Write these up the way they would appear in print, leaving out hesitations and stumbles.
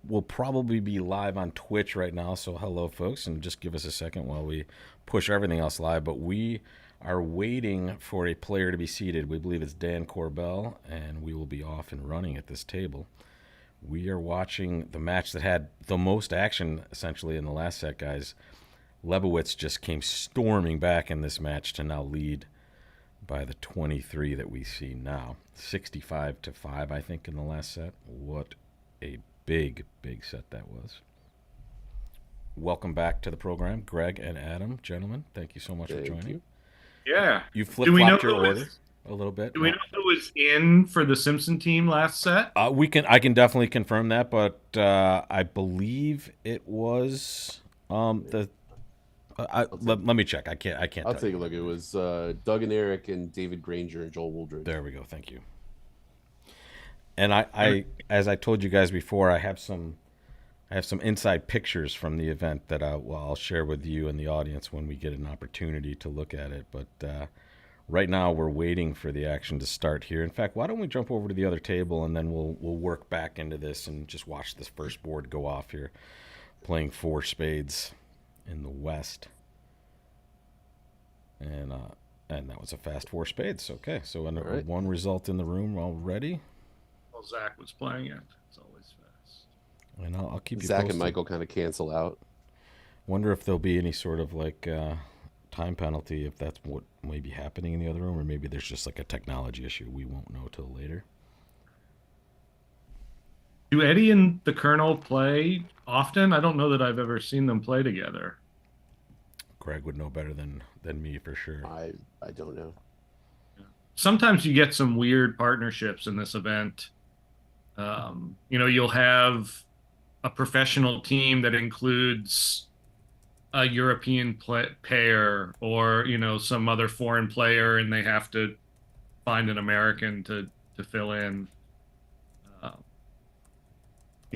we'll probably be live on Twitch right now. So hello, folks, and just give us a second while we push everything else live. But we are waiting for a player to be seated. We believe it's Dan Corbell, and we will be off and running at this table. We are watching the match that had the most action essentially in the last set, guys. Lebowitz just came storming back in this match to now lead by the 23 that we see now. 65-5, I think, in the last set. What a big set that was. Welcome back to the program, Greg and Adam. Gentlemen, thank you so much for joining. You. Yeah. You Do we know flip-flopped your who order was, a little bit. do we know who was in for the Simpson team last set? I can definitely confirm that, but I believe it was the let me check. I can't I'll tell take you. a look. It was Doug and Eric and David Granger and Joel Wooldridge. There we go. Thank you. And I as I told you guys before, I have some inside pictures from the event that I'll share with you and the audience when we get an opportunity to look at it. But right now we're waiting for the action to start here. In fact, why don't we jump over to the other table and then we'll work back into this and just watch this first board go off here, playing four spades in the West. And that was a fast four spades. Okay, so right. one result in the room already. Well, Zach was playing it. It's always fast. And I'll keep you Zach posted. and Michael kind of cancel out. Wonder if there'll be any sort of like time penalty if that's what may be happening in the other room, or maybe there's just like a technology issue we won't know till later. Do Eddie and the Colonel play often? I don't know that I've ever seen them play together. Greg would know better than me for sure. I don't know. Sometimes you get some weird partnerships in this event. You'll have a professional team that includes a European pair or, some other foreign player, and they have to find an American to fill in.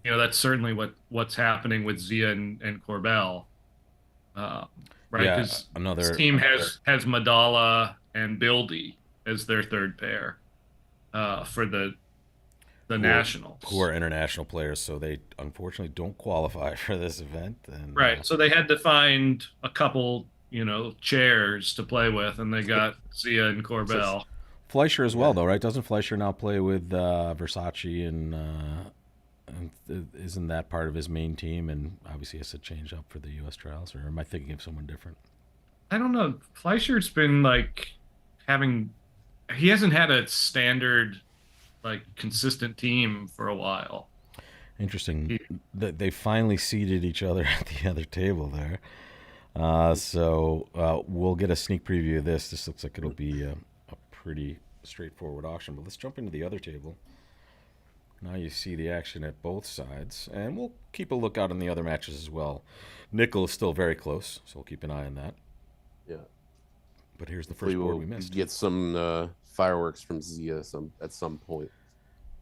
That's certainly what's happening with Zia and Corbell, right? Yeah, Because another this team has Madala and Bildy as their third pair for the nationals. who are international players, so they unfortunately don't qualify for this event. And Right. So they had to find a couple, chairs to play with, and they got Zia and Corbell. Fleischer as well, though, right? Doesn't Fleischer now play with Versace and isn't that part of his main team? And obviously has to change up for the U.S. trials, or am I thinking of someone different? I don't know. Fleischer's been like he hasn't had a standard, like consistent team for a while. Interesting. They finally seated each other at the other table there. So we'll get a sneak preview of this. This looks like it'll be a pretty straightforward auction. But let's jump into the other table. Now you see the action at both sides. And we'll keep a lookout on the other matches as well. Nickel is still very close, so we'll keep an eye on that. Yeah. But here's the first board we missed. Get some fireworks from Zia at some point.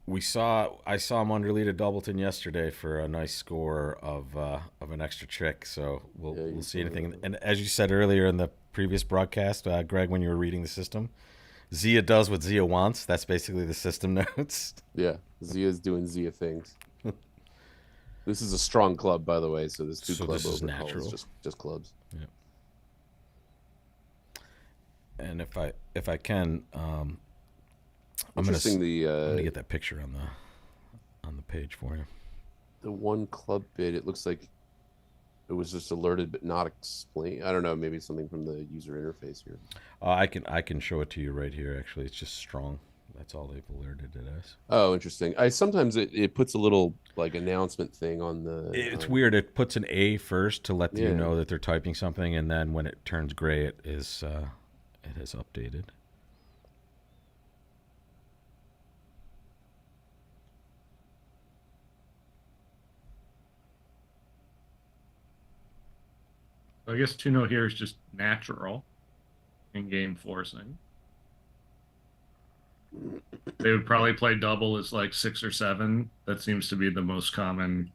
I saw him underlead at Doubleton yesterday for a nice score of an extra trick. So we'll see anything. And as you said earlier in the previous broadcast, Greg, when you were reading the system, Zia does what Zia wants. That's basically the system notes. Yeah, Zia's doing Zia things. This is a strong club, by the way. So this club this is over natural. Just clubs. Yeah. And if I can, I'm gonna get that picture on the page for you. The one club bid, it looks like it was just alerted but not explained. I don't know, maybe something from the user interface here. I can show it to you right here. Actually, it's just strong. That's all they've alerted it as. Oh, interesting. Sometimes it puts a little like announcement thing on the. It's weird. It puts an A first to let you know that they're typing something, and then when it turns gray, it has updated. So I guess 2-0 here is just natural in game forcing. They would probably play double as like 6 or 7. That seems to be the most common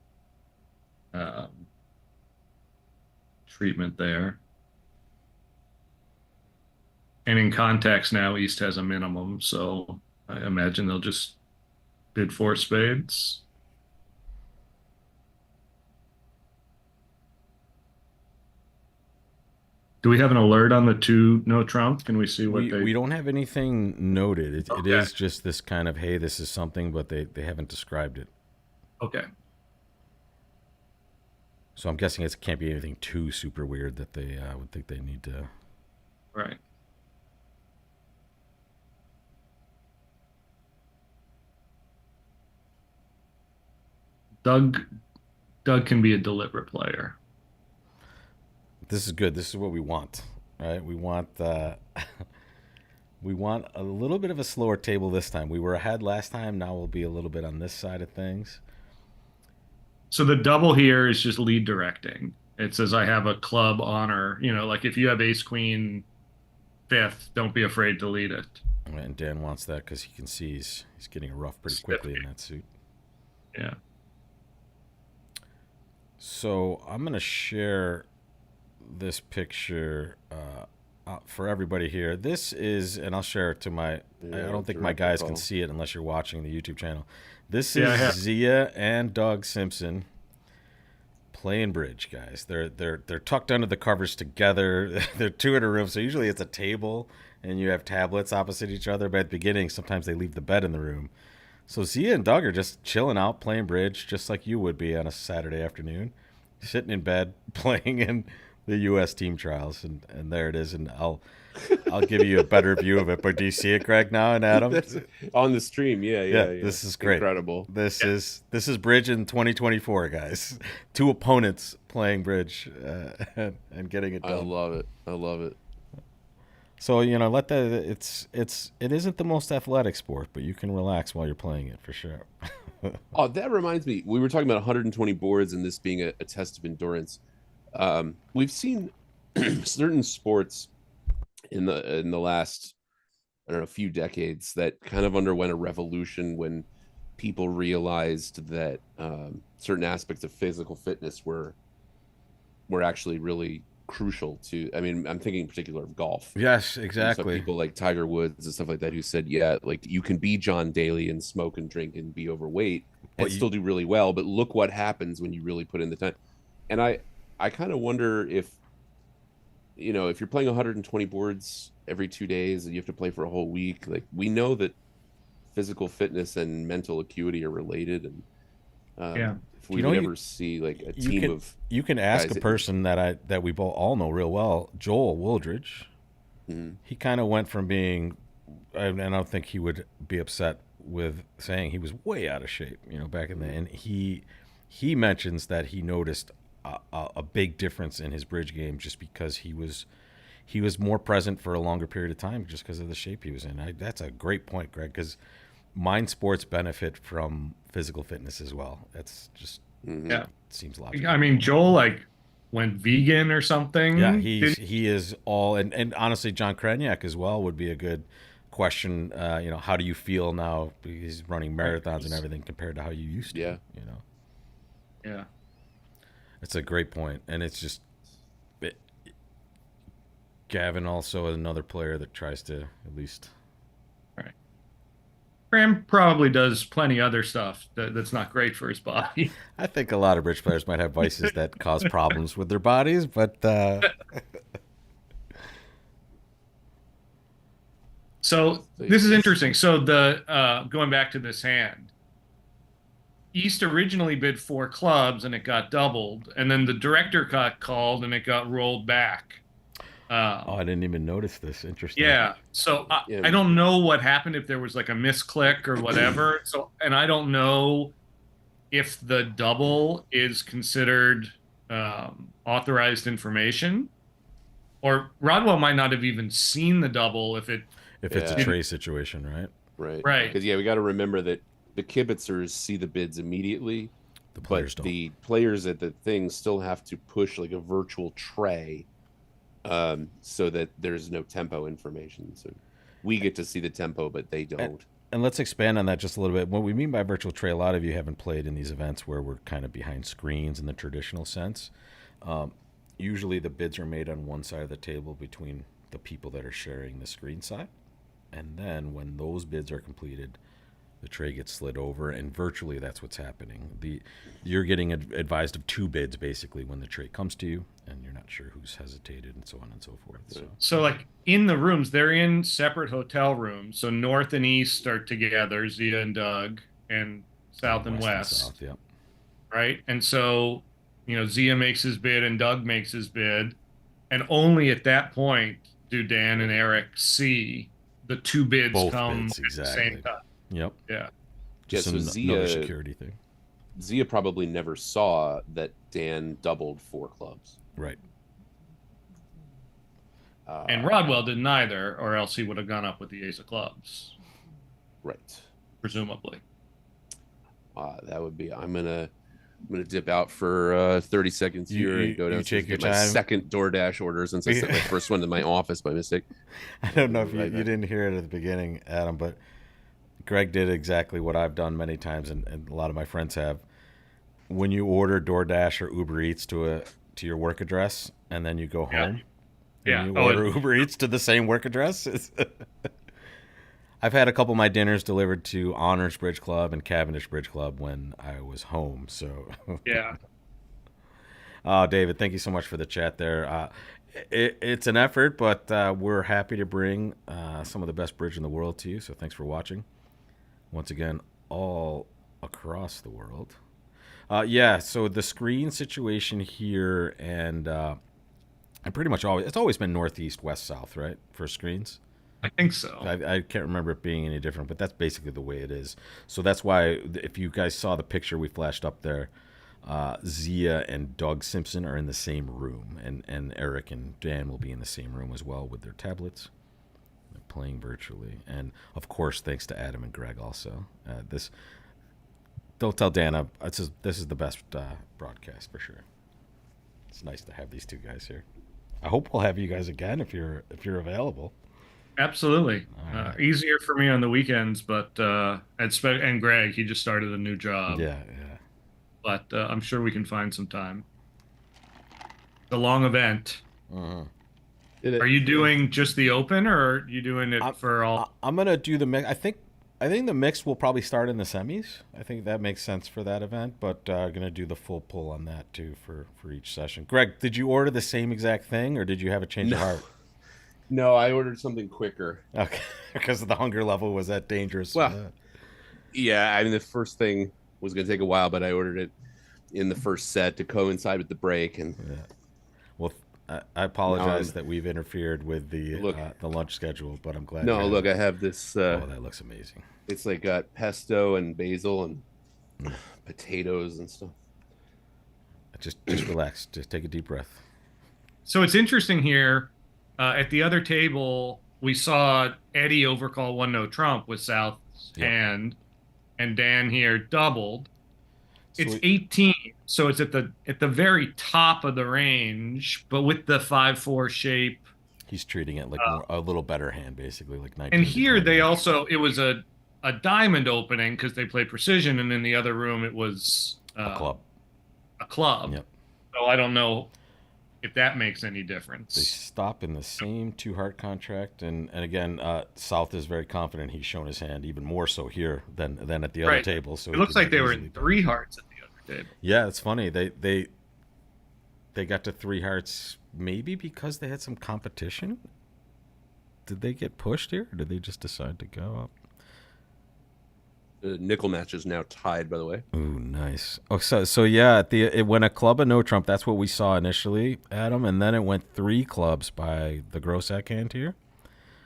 treatment there. And in context now, East has a minimum, so I imagine they'll just bid 4 spades. Do we have an alert on the two no Trump? Can we see what they? We don't have anything noted. It Okay. is just this kind of, hey, this is something, but they haven't described it. Okay. So I'm guessing it can't be anything too super weird that they would think they need to. Right. Doug Doug can be a deliberate player. This is good. This is what we want, right? We want a little bit of a slower table this time. We were ahead last time. Now we'll be a little bit on this side of things. So the double here is just lead directing. It says I have a club honor. Like if you have ace queen fifth, don't be afraid to lead it. And Dan wants that because he can see he's getting a rough pretty quickly in that suit. Yeah. So I'm gonna share this picture for everybody here. This is, and I'll share it to my. Yeah, I don't think my guys can see it unless you're watching the YouTube channel. This is Zia and Doug Simpson playing bridge, guys. They're tucked under the covers together. They're two in a room, so usually it's a table and you have tablets opposite each other. But at the beginning, sometimes they leave the bed in the room. So Zia and Doug are just chilling out, playing bridge, just like you would be on a Saturday afternoon, sitting in bed, playing in the U.S. team trials, and there it is. And I'll give you a better view of it. But do you see it, Greg, now and Adam? On the stream, yeah. This is great. Incredible. This is bridge in 2024, guys. Two opponents playing bridge and getting it done. I love it. So it isn't the most athletic sport, but you can relax while you're playing it for sure. Oh, that reminds me. We were talking about 120 boards and this being a test of endurance. We've seen certain sports in the last, I don't know, few decades that kind of underwent a revolution when people realized that certain aspects of physical fitness were actually really crucial to. I mean, I'm thinking in particular of golf. Yes, Some exactly. people like Tiger Woods and stuff like that who said, yeah, like you can be John Daly and smoke and drink and be overweight and still do really well, but look what happens when you really put in the time. And I kind of wonder if you're playing 120 boards every 2 days and you have to play for a whole week, like we know that physical fitness and mental acuity are related, and if we would ever see like a team of you can ask a person that we both all know real well, Joel Wooldridge. Mm-hmm. He kind of went from being, and I don't think he would be upset with saying he was way out of shape, back in the, and he mentions that he noticed a big difference in his bridge game just because he was more present for a longer period of time just because of the shape he was in. That's a great point, Greg, because mind sports benefit from physical fitness as well. That's just seems logical. I mean, Joel went vegan or something. Yeah, he is all, and honestly, John Kreniak as well would be a good question. How do you feel now? He's running marathons and everything compared to how you used to. Yeah. Yeah. It's a great point, and it's just Gavin also another player that tries to at least. Right. Graham probably does plenty other stuff that's not great for his body. I think a lot of bridge players might have vices that cause problems with their bodies, but. So this is interesting. So the going back to this hand. East originally bid 4 clubs and it got doubled, and then the director got called and it got rolled back. I didn't even notice this. Interesting. Yeah. So I don't know what happened, if there was like a misclick or whatever. And I don't know if the double is considered authorized information, or Rodwell might not have even seen the double if it's a tray situation, right? Right. Because we got to remember that the kibitzers see the bids immediately. The players don't. The players at the thing still have to push like a virtual tray, so that there's no tempo information. So we get to see the tempo, but they don't. And let's expand on that just a little bit. What we mean by virtual tray, a lot of you haven't played in these events where we're kind of behind screens in the traditional sense. Usually the bids are made on one side of the table between the people that are sharing the screen side. And then when those bids are completed, the tray gets slid over, and virtually that's what's happening. You're getting advised of 2 bids basically when the tray comes to you, and you're not sure who's hesitated and so on and so forth. So like in the rooms, they're in separate hotel rooms. So north and east are together, Zia and Doug, and south and west. South, yep. Right. And so, Zia makes his bid and Doug makes his bid. And only at that point do Dan and Eric see the 2 bids Both come bids, at exactly. the same time. Yep. Yeah. Just so another security thing. Zia probably never saw that Dan doubled 4 clubs. Right. And Rodwell didn't either, or else he would have gone up with the ace of clubs. Right. Presumably. That would be. I'm gonna dip out for 30 seconds here and go downstairs and get my second DoorDash order since I sent my first one to my office by mistake. I don't know if you didn't hear it at the beginning, Adam, but Greg did exactly what I've done many times, and a lot of my friends have. When you order DoorDash or Uber Eats to your work address, and then you go home, and you order Uber Eats to the same work address. I've had a couple of my dinners delivered to Honors Bridge Club and Cavendish Bridge Club when I was home. So yeah. David, thank you so much for the chat there. It's an effort, but we're happy to bring some of the best bridge in the world to you. So thanks for watching. Once again, all across the world. So the screen situation here, and pretty much it's always been northeast, west, south, right, for screens? I think so. I can't remember it being any different, but that's basically the way it is. So that's why, if you guys saw the picture we flashed up there, Zia and Doug Simpson are in the same room, and Eric and Dan will be in the same room as well with their tablets. They're playing virtually. And, of course, thanks to Adam and Greg also. Don't tell Dan, this is the best broadcast for sure. It's nice to have these 2 guys here. I hope we'll have you guys again if you're available. Absolutely. Right. Easier for me on the weekends, but and Greg, he just started a new job. Yeah. But I'm sure we can find some time. The long event. Uh-huh. Are you doing just the open, or are you doing it for all? I'm gonna do the mix. I think the mix will probably start in the semis. I think that makes sense for that event, but gonna do the full pull on that too for each session. Greg, did you order the same exact thing, or did you have a change of heart? No, I ordered something quicker. Okay, because the hunger level was that dangerous. Well, yeah, I mean, the first thing was going to take a while, but I ordered it in the first set to coincide with the break. And well, I apologize that we've interfered with the lunch schedule, but I'm glad. No, look, I have this. That looks amazing. It's like got pesto and basil and potatoes and stuff. Just relax. Just take a deep breath. So it's interesting here. At the other table, we saw Eddie overcall 1-0 Trump with South's hand, and Dan here doubled. It's 18, so it's at the very top of the range, but with the 5-4 shape. He's treating it like a little better hand, basically, like 19. And here it was a diamond opening because they play precision, and in the other room it was a club. A club. Yep. So I don't know if that makes any difference. They stop in the same 2-heart contract, and again, South is very confident. He's shown his hand even more so here than at the other table. So it looks like they were in 3 hearts at the other table. Yeah, it's funny. They got to 3 hearts maybe because they had some competition. Did they get pushed here, or did they just decide to go up? The nickel match is now tied, by the way. Ooh, nice. Oh, so yeah, it went a club of no trump. That's what we saw initially, Adam, and then it went 3 clubs by the Grossack hand here.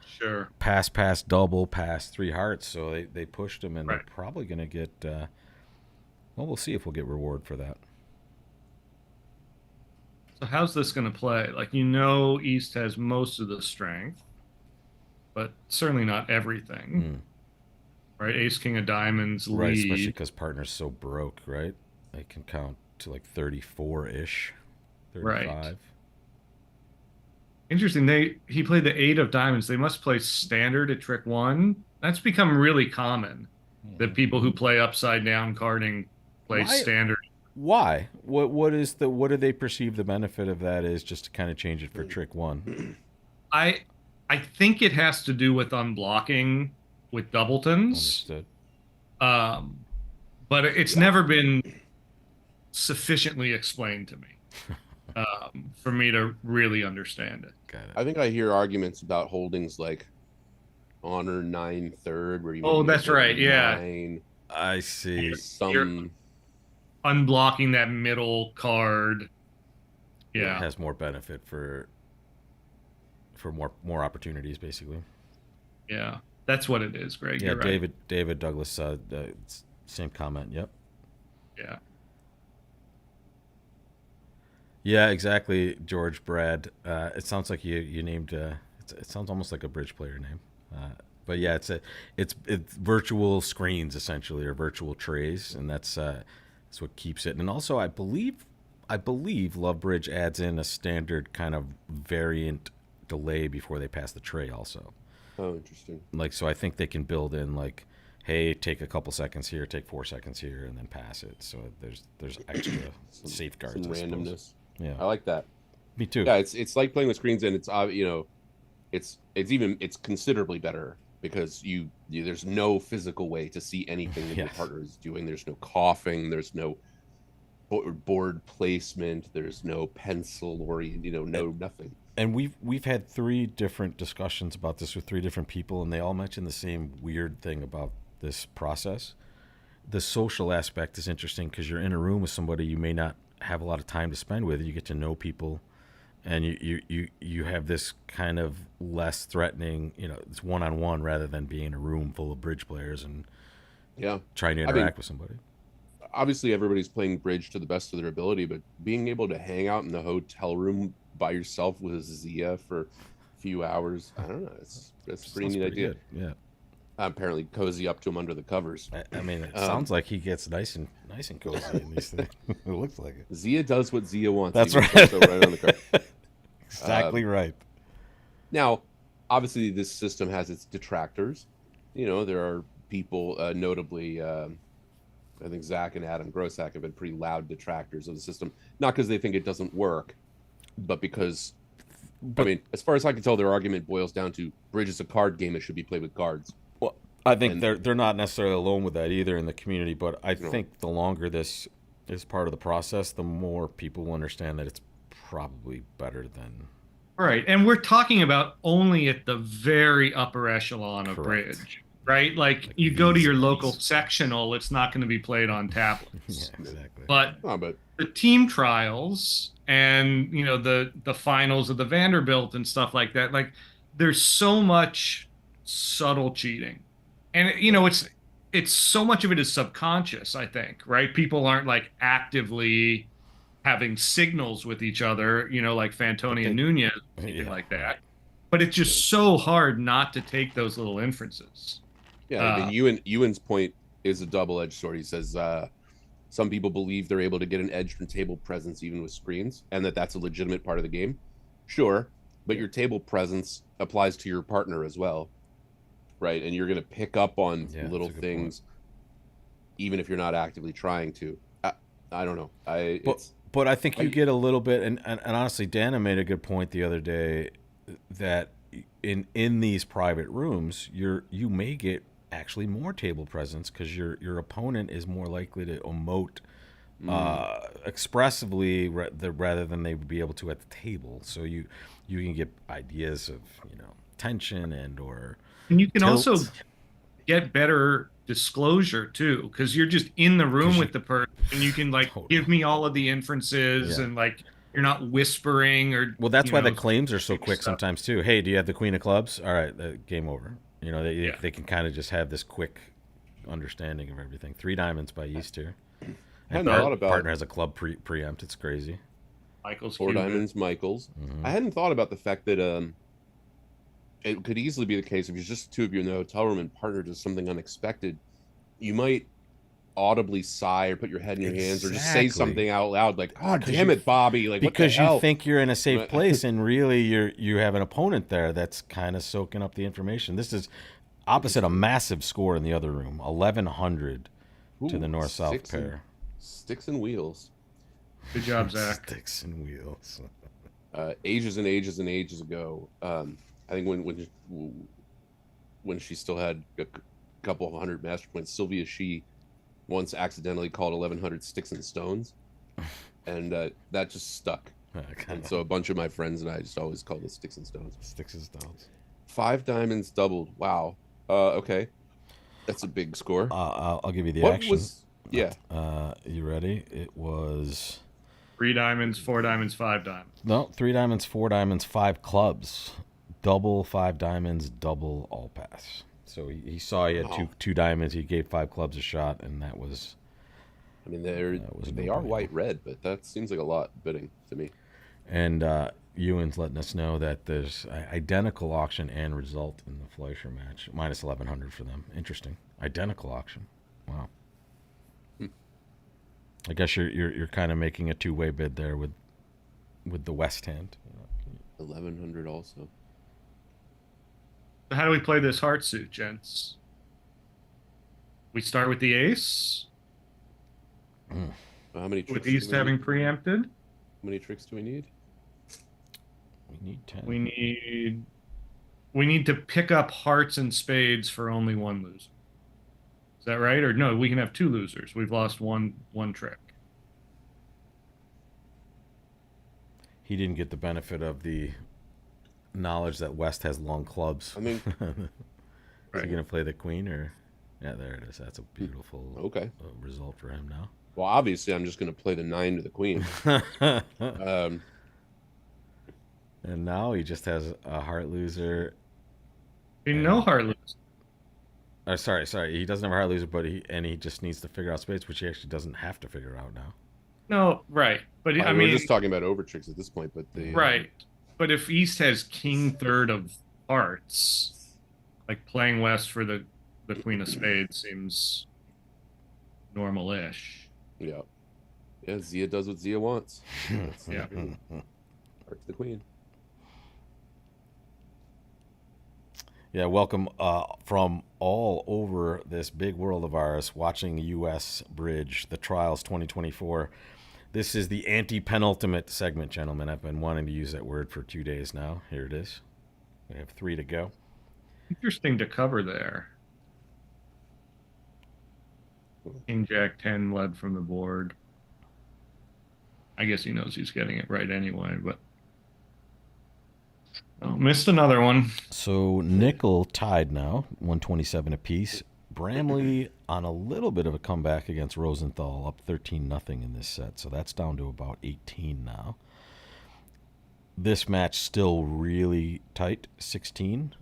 Sure. Pass, double, pass, 3 hearts. So they pushed him, and they're probably going to get. Well, we'll see if we'll get reward for that. So how's this going to play? Like, East has most of the strength, but certainly not everything. Right, ace king of diamonds lead. Right, especially because partner's so broke, right? They can count to like 34-ish, 35. Right. Interesting. He played the 8 of diamonds. They must play standard at trick 1. That's become really common. That people who play upside down carding play standard. Why? What do they perceive the benefit of that is, just to kind of change it for trick 1? I think it has to do with unblocking with doubletons. Understood. Um, but it's never been sufficiently explained to me for me to really understand it. Got it. I think I hear arguments about holdings like honor 9/3, where you Oh, maybe that's hold right. Yeah. 9. I see. You're Some unblocking that middle card. It Yeah. has more benefit for more opportunities, basically. Yeah. That's what it is, Greg. Yeah, You're right. David Douglas, same comment. Yep. Yeah. Yeah, exactly, George Brad. It sounds like you named. It sounds almost like a bridge player name. But yeah, it's virtual screens essentially, or virtual trays, and that's what keeps it. And also, I believe Love Bridge adds in a standard kind of variant delay before they pass the tray. Also, Oh, interesting. like so, I think they can build in like, hey, take a couple seconds here, take 4 seconds here, and then pass it. So there's extra safeguards. Some I suppose. randomness. Yeah, I like that. me too. Yeah, it's like playing with screens, and it's considerably better because there's no physical way to see anything that your Yes. partner is doing. There's no coughing. There's no board placement. There's no pencil or no nothing. And we've had 3 different discussions about this with 3 different people, and they all mentioned the same weird thing about this process. The social aspect is interesting because you're in a room with somebody you may not have a lot of time to spend with. You get to know people, and you have this kind of less threatening. It's one-on-one rather than being in a room full of bridge players and Yeah, trying to I mean, interact with somebody. obviously everybody's playing bridge to the best of their ability, but being able to hang out in the hotel room by yourself with Zia for a few hours, I don't know. It's a pretty Sounds neat pretty idea. good. Yeah. Apparently cozy up to him under the covers. I mean, it sounds like he gets nice and cozy in these things. It looks like it. Zia does what Zia wants. That's even right. so right on the cover. Exactly right. Now, obviously, this system has its detractors. There are people, notably, I think Zach and Adam Grossack have been pretty loud detractors of the system. Not because they think it doesn't work, but because, I mean, as far as I can tell, their argument boils down to bridge is a card game. It should be played with cards. Well, I think And- they're not necessarily alone with that either in the community, but I think the longer this is part of the process, the more people will understand that it's probably better than Right. And we're talking about only at the very upper echelon of Correct. bridge, right? Like you go to these your guys. local sectional, it's not going to be played on yeah, tablets. exactly. But Oh, but the team trials and the finals of the Vanderbilt and stuff like that, like there's so much subtle cheating. And it's so much of it is subconscious, I think, right? People aren't like actively having signals with each other, like Fantoni and Nunez, anything Yeah. like that. But it's just so hard not to take those little inferences. yeah, I mean, Ewan's point is a double-edged sword. He says some people believe they're able to get an edge from table presence even with screens, and that's a legitimate part of the game. Sure, but your table presence applies to your partner as well, right? And you're going to pick up on Yeah, little that's a good things, even if you're not actively trying to. I don't know. But I think you get a little bit, and honestly, Dana made a good point the other day that in these private rooms, you may get actually more table presence because your opponent is more likely to emote expressively rather than they would be able to at the table. So you can get ideas of tension or And you can tilt. also get better disclosure too, because you're just in the room with the person and you can like Totally. give me all of the inferences Yeah. and like you're not whispering or Well, that's you why know, the claims are so quick stuff. sometimes too. Hey, do you have the Queen of Clubs? All right, game over. They Yeah. they can kind of just have this quick understanding of everything. 3 diamonds by East here. hadn't And thought about partner has a club preempt. It's crazy. Michael's 4 Cuban. diamonds, Michaels. Mhm. I hadn't thought about the fact that it could easily be the case if it's just the two of you in the hotel room and partner does something unexpected, you might audibly sigh or put your head in your hands or just say Exactly. something out loud like, "God Because damn you- it, Bobby!" Like Because what the hell? you think you're in a safe Right. place, and really you have an opponent there that's kind of soaking up the information. This is opposite a massive score in the other room, 1,100 to Ooh, the north-south sticks and- pair. Sticks and wheels. Good job, Zach. Sticks and wheels. Ages and ages and ages ago, I think when she still had couple of hundred master points. Sylvia She once accidentally called 1100 sticks and stones, and that just stuck. And so a bunch of my friends and I just always called it sticks and stones. Sticks and stones. 5 diamonds doubled. Wow. Okay. That's a big score. I'll give you the What action. was? Yeah. You ready? It was 3 diamonds, 4 diamonds, 5 diamonds. no 3 diamonds, 4 diamonds, 5 clubs, double 5 diamonds, double all pass. So he saw he had two diamonds. He gave 5 clubs a shot, and that was. I mean, they are white red, but that seems like a lot bidding to me. And Ewan's letting us know that there's identical auction and result in the Fleischer match, minus 1100 for them. Interesting, identical auction. Wow. I guess you're kind of making a 2-way bid there with the West hand. 1100 also. So how do we play this heart suit, gents? We start with the ace. How many tricks With East having preempted. How many tricks do we need? We need 10. We need to pick up hearts and spades for only 1 loser. Is that right? Or no, we can have 2 losers. We've lost one trick. He didn't get the benefit of the knowledge that West has long clubs. I mean, is he going to play the queen or? Yeah, there it is. That's a beautiful result for him now. Well, obviously, I'm just going to play the 9 to the queen. And now he just has a heart loser. No heart loser. Sorry. He doesn't have a heart loser, but he just needs to figure out spades, which he actually doesn't have to figure out now. No, right. But I mean, we're just talking about over tricks at this point. But right. But if East has king third of hearts, like playing West for the queen of spades seems normal-ish. Yeah. Yeah, Zia does what Zia wants. Yeah. Heart to the queen. Yeah, welcome from all over this big world of ours, watching U.S. Bridge, the Trials 2024. This is the anti-penultimate segment, gentlemen. I've been wanting to use that word for 2 days now. Here it is. We have 3 to go. Interesting to cover there. King Jack 10 led from the board. I guess he knows he's getting it right anyway, but missed another one. So nickel tied now, 127 apiece. Bramley on a little bit of a comeback against Rosenthal, up 13-0 in this set. So that's down to about 18 now. This match still really tight, 16.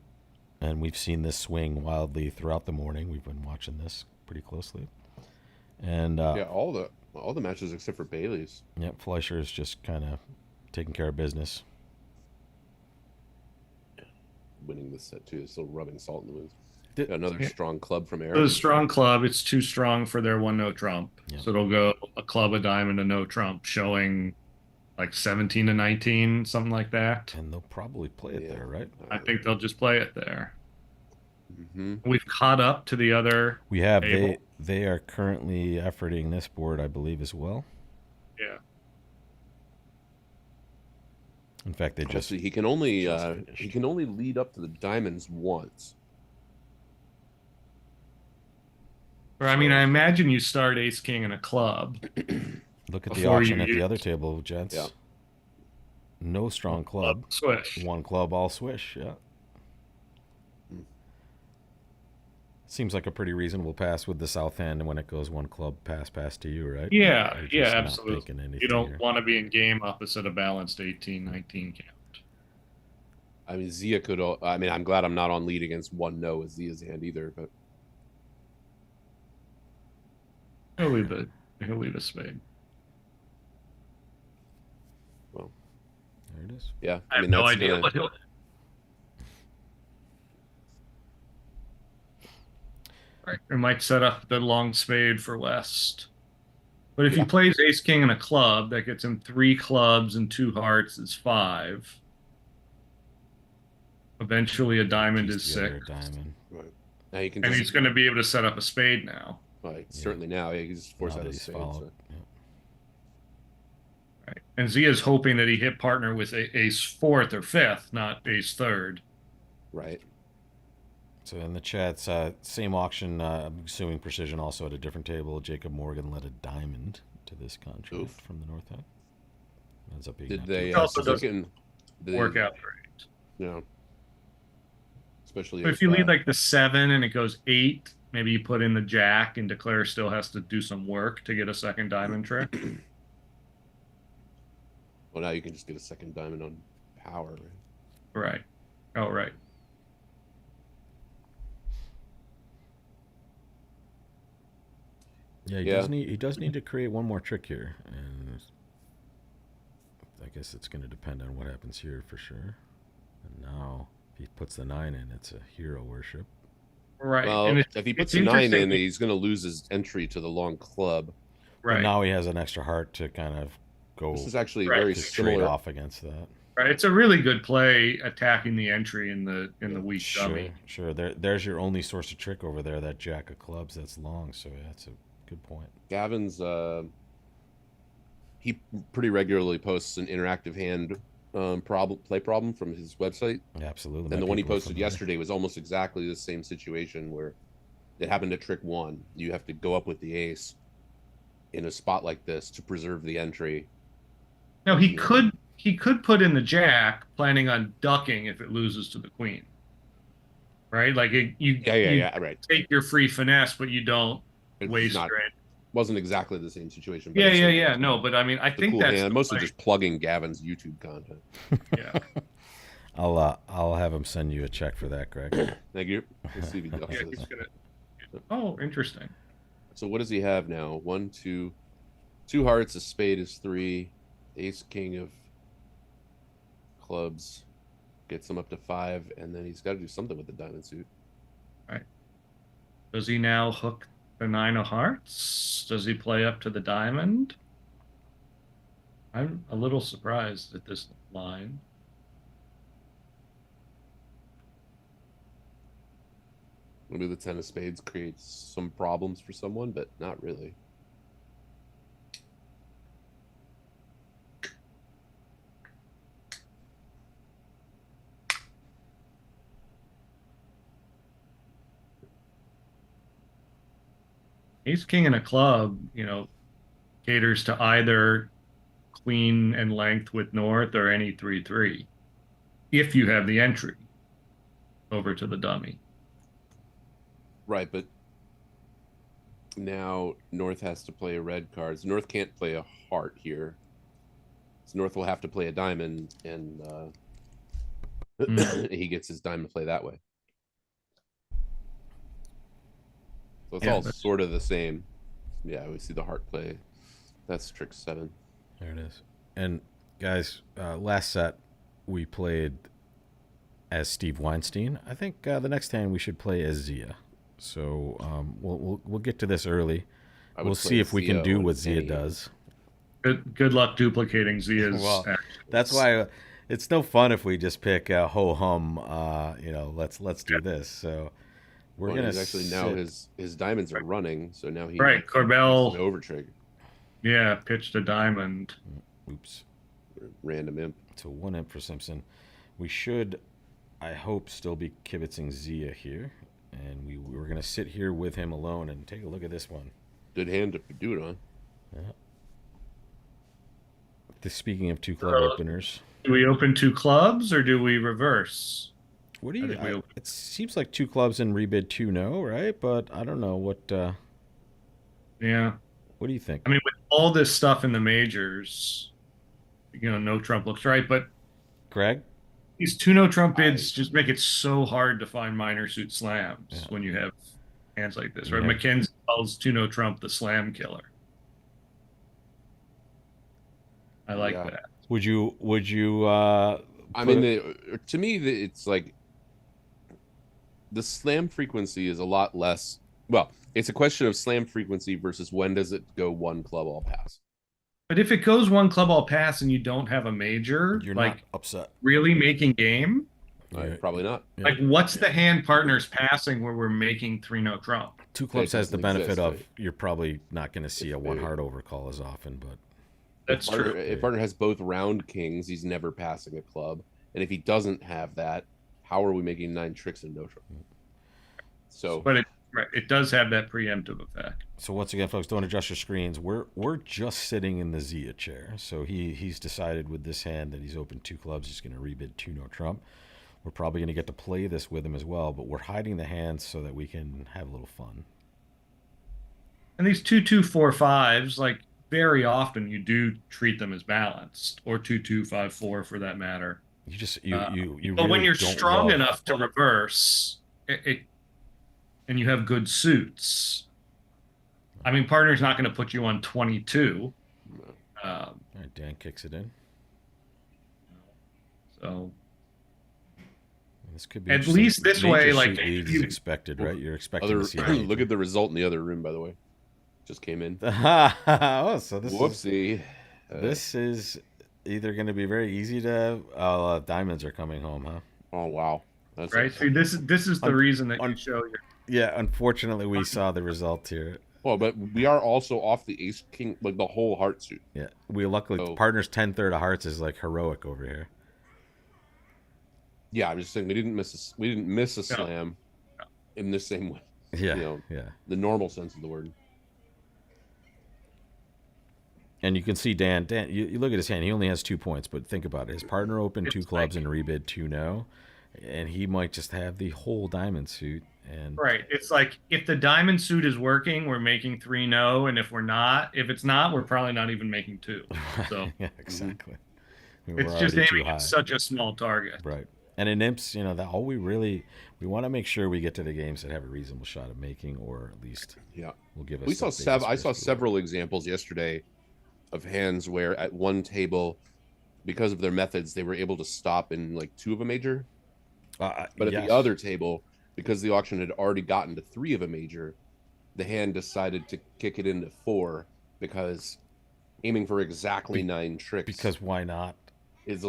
And we've seen this swing wildly throughout the morning. We've been watching this pretty closely. And yeah, all the matches except for Bailey's. Yep, Fleischer is just kind of taking care of business. Winning this set too, still rubbing salt in the wounds. Another strong club from Aaron. It's a strong club. It's too strong for their 1 no trump. Yep. So it'll go a club, a diamond, a no trump, showing like 17 to 19, something like that. And they'll probably play it there, right? I think they'll just play it there. Mm-hmm. We've caught up to the other. We have. table. They are currently efforting this board, I believe, as well. Yeah. In fact, they just. He can only lead up to the diamonds once. Or I mean, I imagine you start ace king and a club. Look at the auction at the other table, gents. Yeah. No strong club. Swish. 1 club, all swish. Yeah. Seems like a pretty reasonable pass with the south hand when it goes 1 club pass to you, right? Yeah, You're yeah, just not absolutely. thinking anything You don't here. want to be in game opposite a balanced 18-19 count. I mean, Zia could. I mean, I'm glad I'm not on lead against 1 no with Zia's hand either. But He'll leave a spade. well, There it is. yeah. I have mean, no that's idea gonna- what he'll. Right, we might set up the long spade for West. But if he plays ace king and a club, that gets him 3 clubs and 2 hearts is 5. Eventually, a diamond is Piece together 6, a diamond. Right. Now you can and just, he's going to be able to set up a spade now. like, certainly now he can just force Now out that a he's spade. followed. So. Yeah. Right, and Zia's hoping that he hit partner with ace 4th or 5th, not ace 3rd. Right. So in the chats, same auction. I'm assuming Precision also at a different table. Jacob Morgan led a diamond to this contract Oof. from the North End. Ends up being Did not they too bad. also doesn't did they, work out great. you know, especially But if you lead like the 7 and it goes 8, maybe you put in the jack and declare still has to do some work to get a second diamond trick. well, now you can just get a second diamond on power. Right? Right. Oh, right. Yeah, he does need to create one more trick here, and I guess it's going to depend on what happens here for sure. And now, if he puts the 9 in, it's a hero worship. Right. Well, And if he puts a 9 in, he's going to lose his entry to the long club. Right. But now he has an extra heart to kind of go. This is actually Right. very to similar. trade off against that. Right. It's a really good play attacking the entry in the weak Sure, dummy. sure. There's your only source of trick over there. That jack of clubs that's long. So yeah, that's a good point. Gavin's he pretty regularly posts an interactive hand play problem from his website. Yeah, absolutely. And My the one he people are posted familiar. yesterday was almost exactly the same situation where it happened at trick 1. You have to go up with the ace in a spot like this to preserve the entry. Now he could put in the jack, planning on ducking if it loses to the queen. Right? Like you right. take your free finesse, but you don't It's waste not your entry. wasn't exactly the same situation. But Yeah. No, but I mean, I think cool that's hand. Mostly just plugging Gavin's YouTube content. yeah. I'll have him send you a check for that, Greg. Thank you. Let's see if he does Yeah, this. he's gonna. Oh, interesting. So what does he have now? 1, 2, 2 hearts. A spade is 3. Ace, king of clubs gets him up to 5, and then he's got to do something with the diamond suit. Right. Does he now hook the 9 of hearts? Does he play up to the diamond? I'm a little surprised at this line. Maybe the 10 of spades creates some problems for someone, but not really. Ace king and a club, caters to either queen and length with north or any 3-3 if you have the entry over to the dummy. Right, but now North has to play a red card. So North can't play a heart here. So North will have to play a diamond, and he gets his diamond play that way. So it's all sort of the same. Yeah, we see the heart play. That's trick 7. There it is. And guys, last set we played as Steve Weinstein. I think the next hand we should play as Zia. So we'll get to this early. We'll see if we can do what Zia does. Good luck duplicating Zia's. Well, that's why it's no fun if we just pick ho hum. Let's do this. So we're gonna actually now his diamonds are running. So now he right Corbell overtrigger. Yeah, pitched a diamond. Oops. Random imp. So 1 imp for Simpson. We should, I hope, still be kibitzing Zia here. And we're going to sit here with him alone and take a look at this one. Good hand to do it on. Yeah. Speaking of 2 club openers. Do we open 2 clubs or do we reverse? What do you? It seems like 2 clubs and rebid 2 no, right? But I don't know what. Yeah. What do you think? I mean, with all this stuff in the majors, no trump looks right. But Greg, these 2 no trump bids just make it so hard to find minor suit slams when you have hands like this, right? Yeah. Mackenzie calls 2 no trump the slam killer. I like that. Would you? I mean, to me, it's like the slam frequency is a lot less. Well, it's a question of slam frequency versus when does it go 1 club all pass. But if it goes 1 club all pass and you don't have a major, you're not upset. Really making game? Probably not. Like, what's the hand partners passing where we're making 3 no trump? 2 clubs has the benefit of you're probably not going to see a 1 heart overcall as often, but. That's true. If partner has both round kings, he's never passing a club. And if he doesn't have that, how are we making 9 tricks in no trump? So, but it does have that preemptive effect. So once again, folks, don't adjust your screens. We're just sitting in the Zia chair. So he's decided with this hand that he's opened 2 clubs. He's going to rebid 2 no trump. We're probably going to get to play this with him as well, but we're hiding the hands so that we can have a little fun. And these 2-2-4-5s, like very often you do treat them as balanced, or 2-2-5-4 for that matter. You just you But really when you're don't strong love... enough to reverse, and you have good suits, I mean, partner's not going to put you on 22. All right, Dan kicks it in. So this could be at least this major way, like leads is expected, right? You're expecting to see. Look at the result in the other room, by the way. Just came in. Oh, so this Whoopsie. This is either going to be very easy to. Diamonds are coming home, huh? Oh wow. That's right. See, this is the reason that you show your. Yeah, unfortunately, we saw the result here. Well, but we are also off the ace king, like the whole heart suit. Yeah, we luckily partners 10-3 of hearts is like heroic over here. Yeah, I'm just saying we didn't miss a slam in the same way. Yeah, the normal sense of the word. And you can see Dan, you look at his hand, he only has 2 points, but think about it. His partner opened 2 clubs and rebid 2 no, and he might just have the whole diamond suit. And right. It's like if the diamond suit is working, we're making 3 no, and if it's not, we're probably not even making 2. So yeah, exactly. It's just aiming at such a small target. Right. And in imps, that all we want to make sure we get to the games that have a reasonable shot of making, or at least will give us. I saw several examples yesterday of hands where at one table, because of their methods, they were able to stop in like 2 of a major. But at the other table, because the auction had already gotten to 3 of a major, the hand decided to kick it into 4 because aiming for exactly 9 tricks. Because why not? Is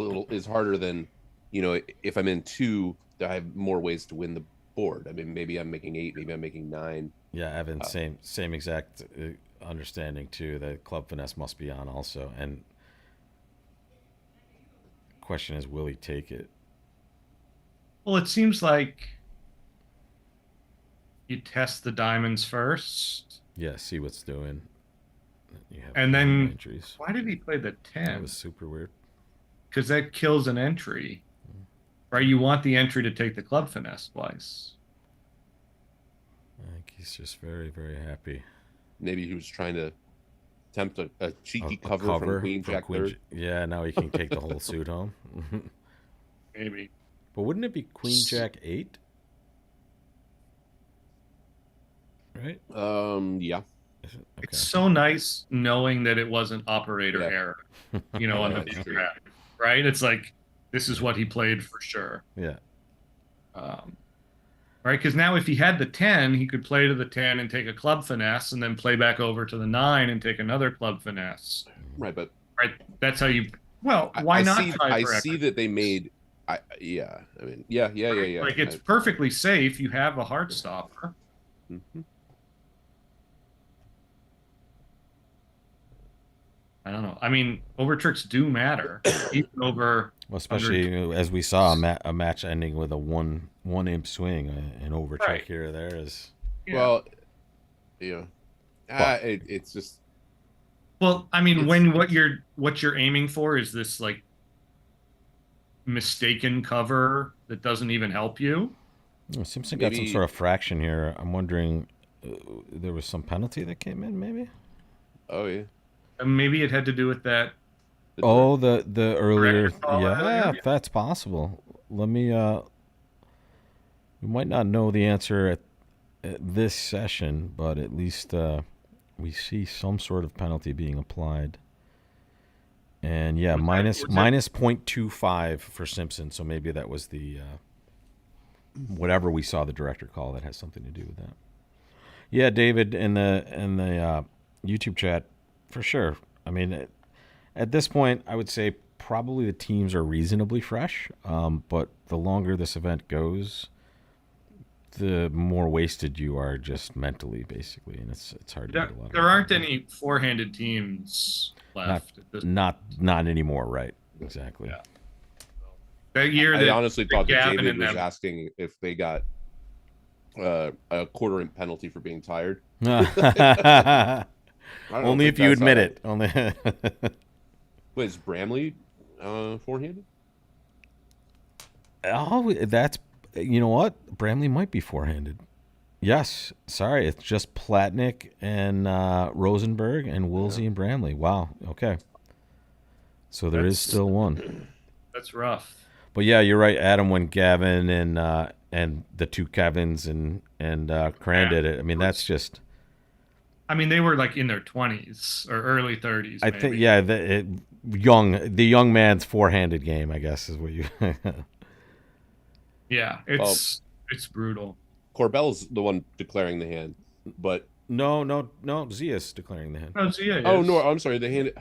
harder than, if I'm in 2, I have more ways to win the board. I mean, maybe I'm making 8, maybe I'm making 9. Yeah, Evan, same exact understanding too. That club finesse must be on also, and question is, will he take it? Well, it seems like you test the diamonds first. Yeah, see what's doing. And then entries. Why did he play the 10? That was super weird. Because that kills an entry. Right? You want the entry to take the club finesse twice. I think he's just very, very happy. Maybe he was trying to attempt a cheeky cover from Queen Jack third. Yeah, now he can take the whole suit home. Maybe. But wouldn't it be Queen Jack 8? Right? Yeah. Okay. It's so nice knowing that it wasn't operator error, on the big graph, right? It's like, this is what he played for sure. Yeah. Right? Because now if he had the 10, he could play to the 10 and take a club finesse, and then play back over to the 9 and take another club finesse. Right, but that's how you. Well, why not? I see that they made. Like it's perfectly safe. You have a heart stopper. Mm-hmm. I don't know. I mean, over tricks do matter, even over. Well, especially as we saw a match ending with a one imp swing, an over trick here or there is. Yeah. Well, it's just. Well, I mean, when what you're aiming for is this like mistaken cover that doesn't even help you. Simpson got some sort of fraction here. I'm wondering, there was some penalty that came in, maybe. Oh yeah. Maybe it had to do with that. The earlier, if that's possible. Let me. We might not know the answer at this session, but at least we see some sort of penalty being applied. And minus 0.25 for Simpson. So maybe that was the whatever we saw the director call that has something to do with that. Yeah, David in the YouTube chat. For sure. I mean, at this point, I would say probably the teams are reasonably fresh, but the longer this event goes, the more wasted you are just mentally, basically, and it's hard to get a lot. There aren't any four-handed teams left. Not anymore, right? Exactly. Yeah. That year, I honestly thought that David was asking if they got a quarter penalty for being tired. Only if you admit it. Only. Wait, is Bramley forehanded? Oh, that's, you know what? Bramley might be forehanded. Yes. Sorry, it's just Platnick and Rosenberg and Woolsey and Bramley. Wow. Okay. So there is still one. That's rough. But yeah, you're right, Adam. When Gavin and the two Kevins and Cran did it, I mean, that's just. I mean, they were like in their 20s or early 30s. I think, yeah, the young man's four-handed game, I guess, is what you. Yeah, it's brutal. Corbell's the one declaring the hand, but No, Zia's declaring the hand. Oh, Zia oh is. no, I'm sorry. The hand.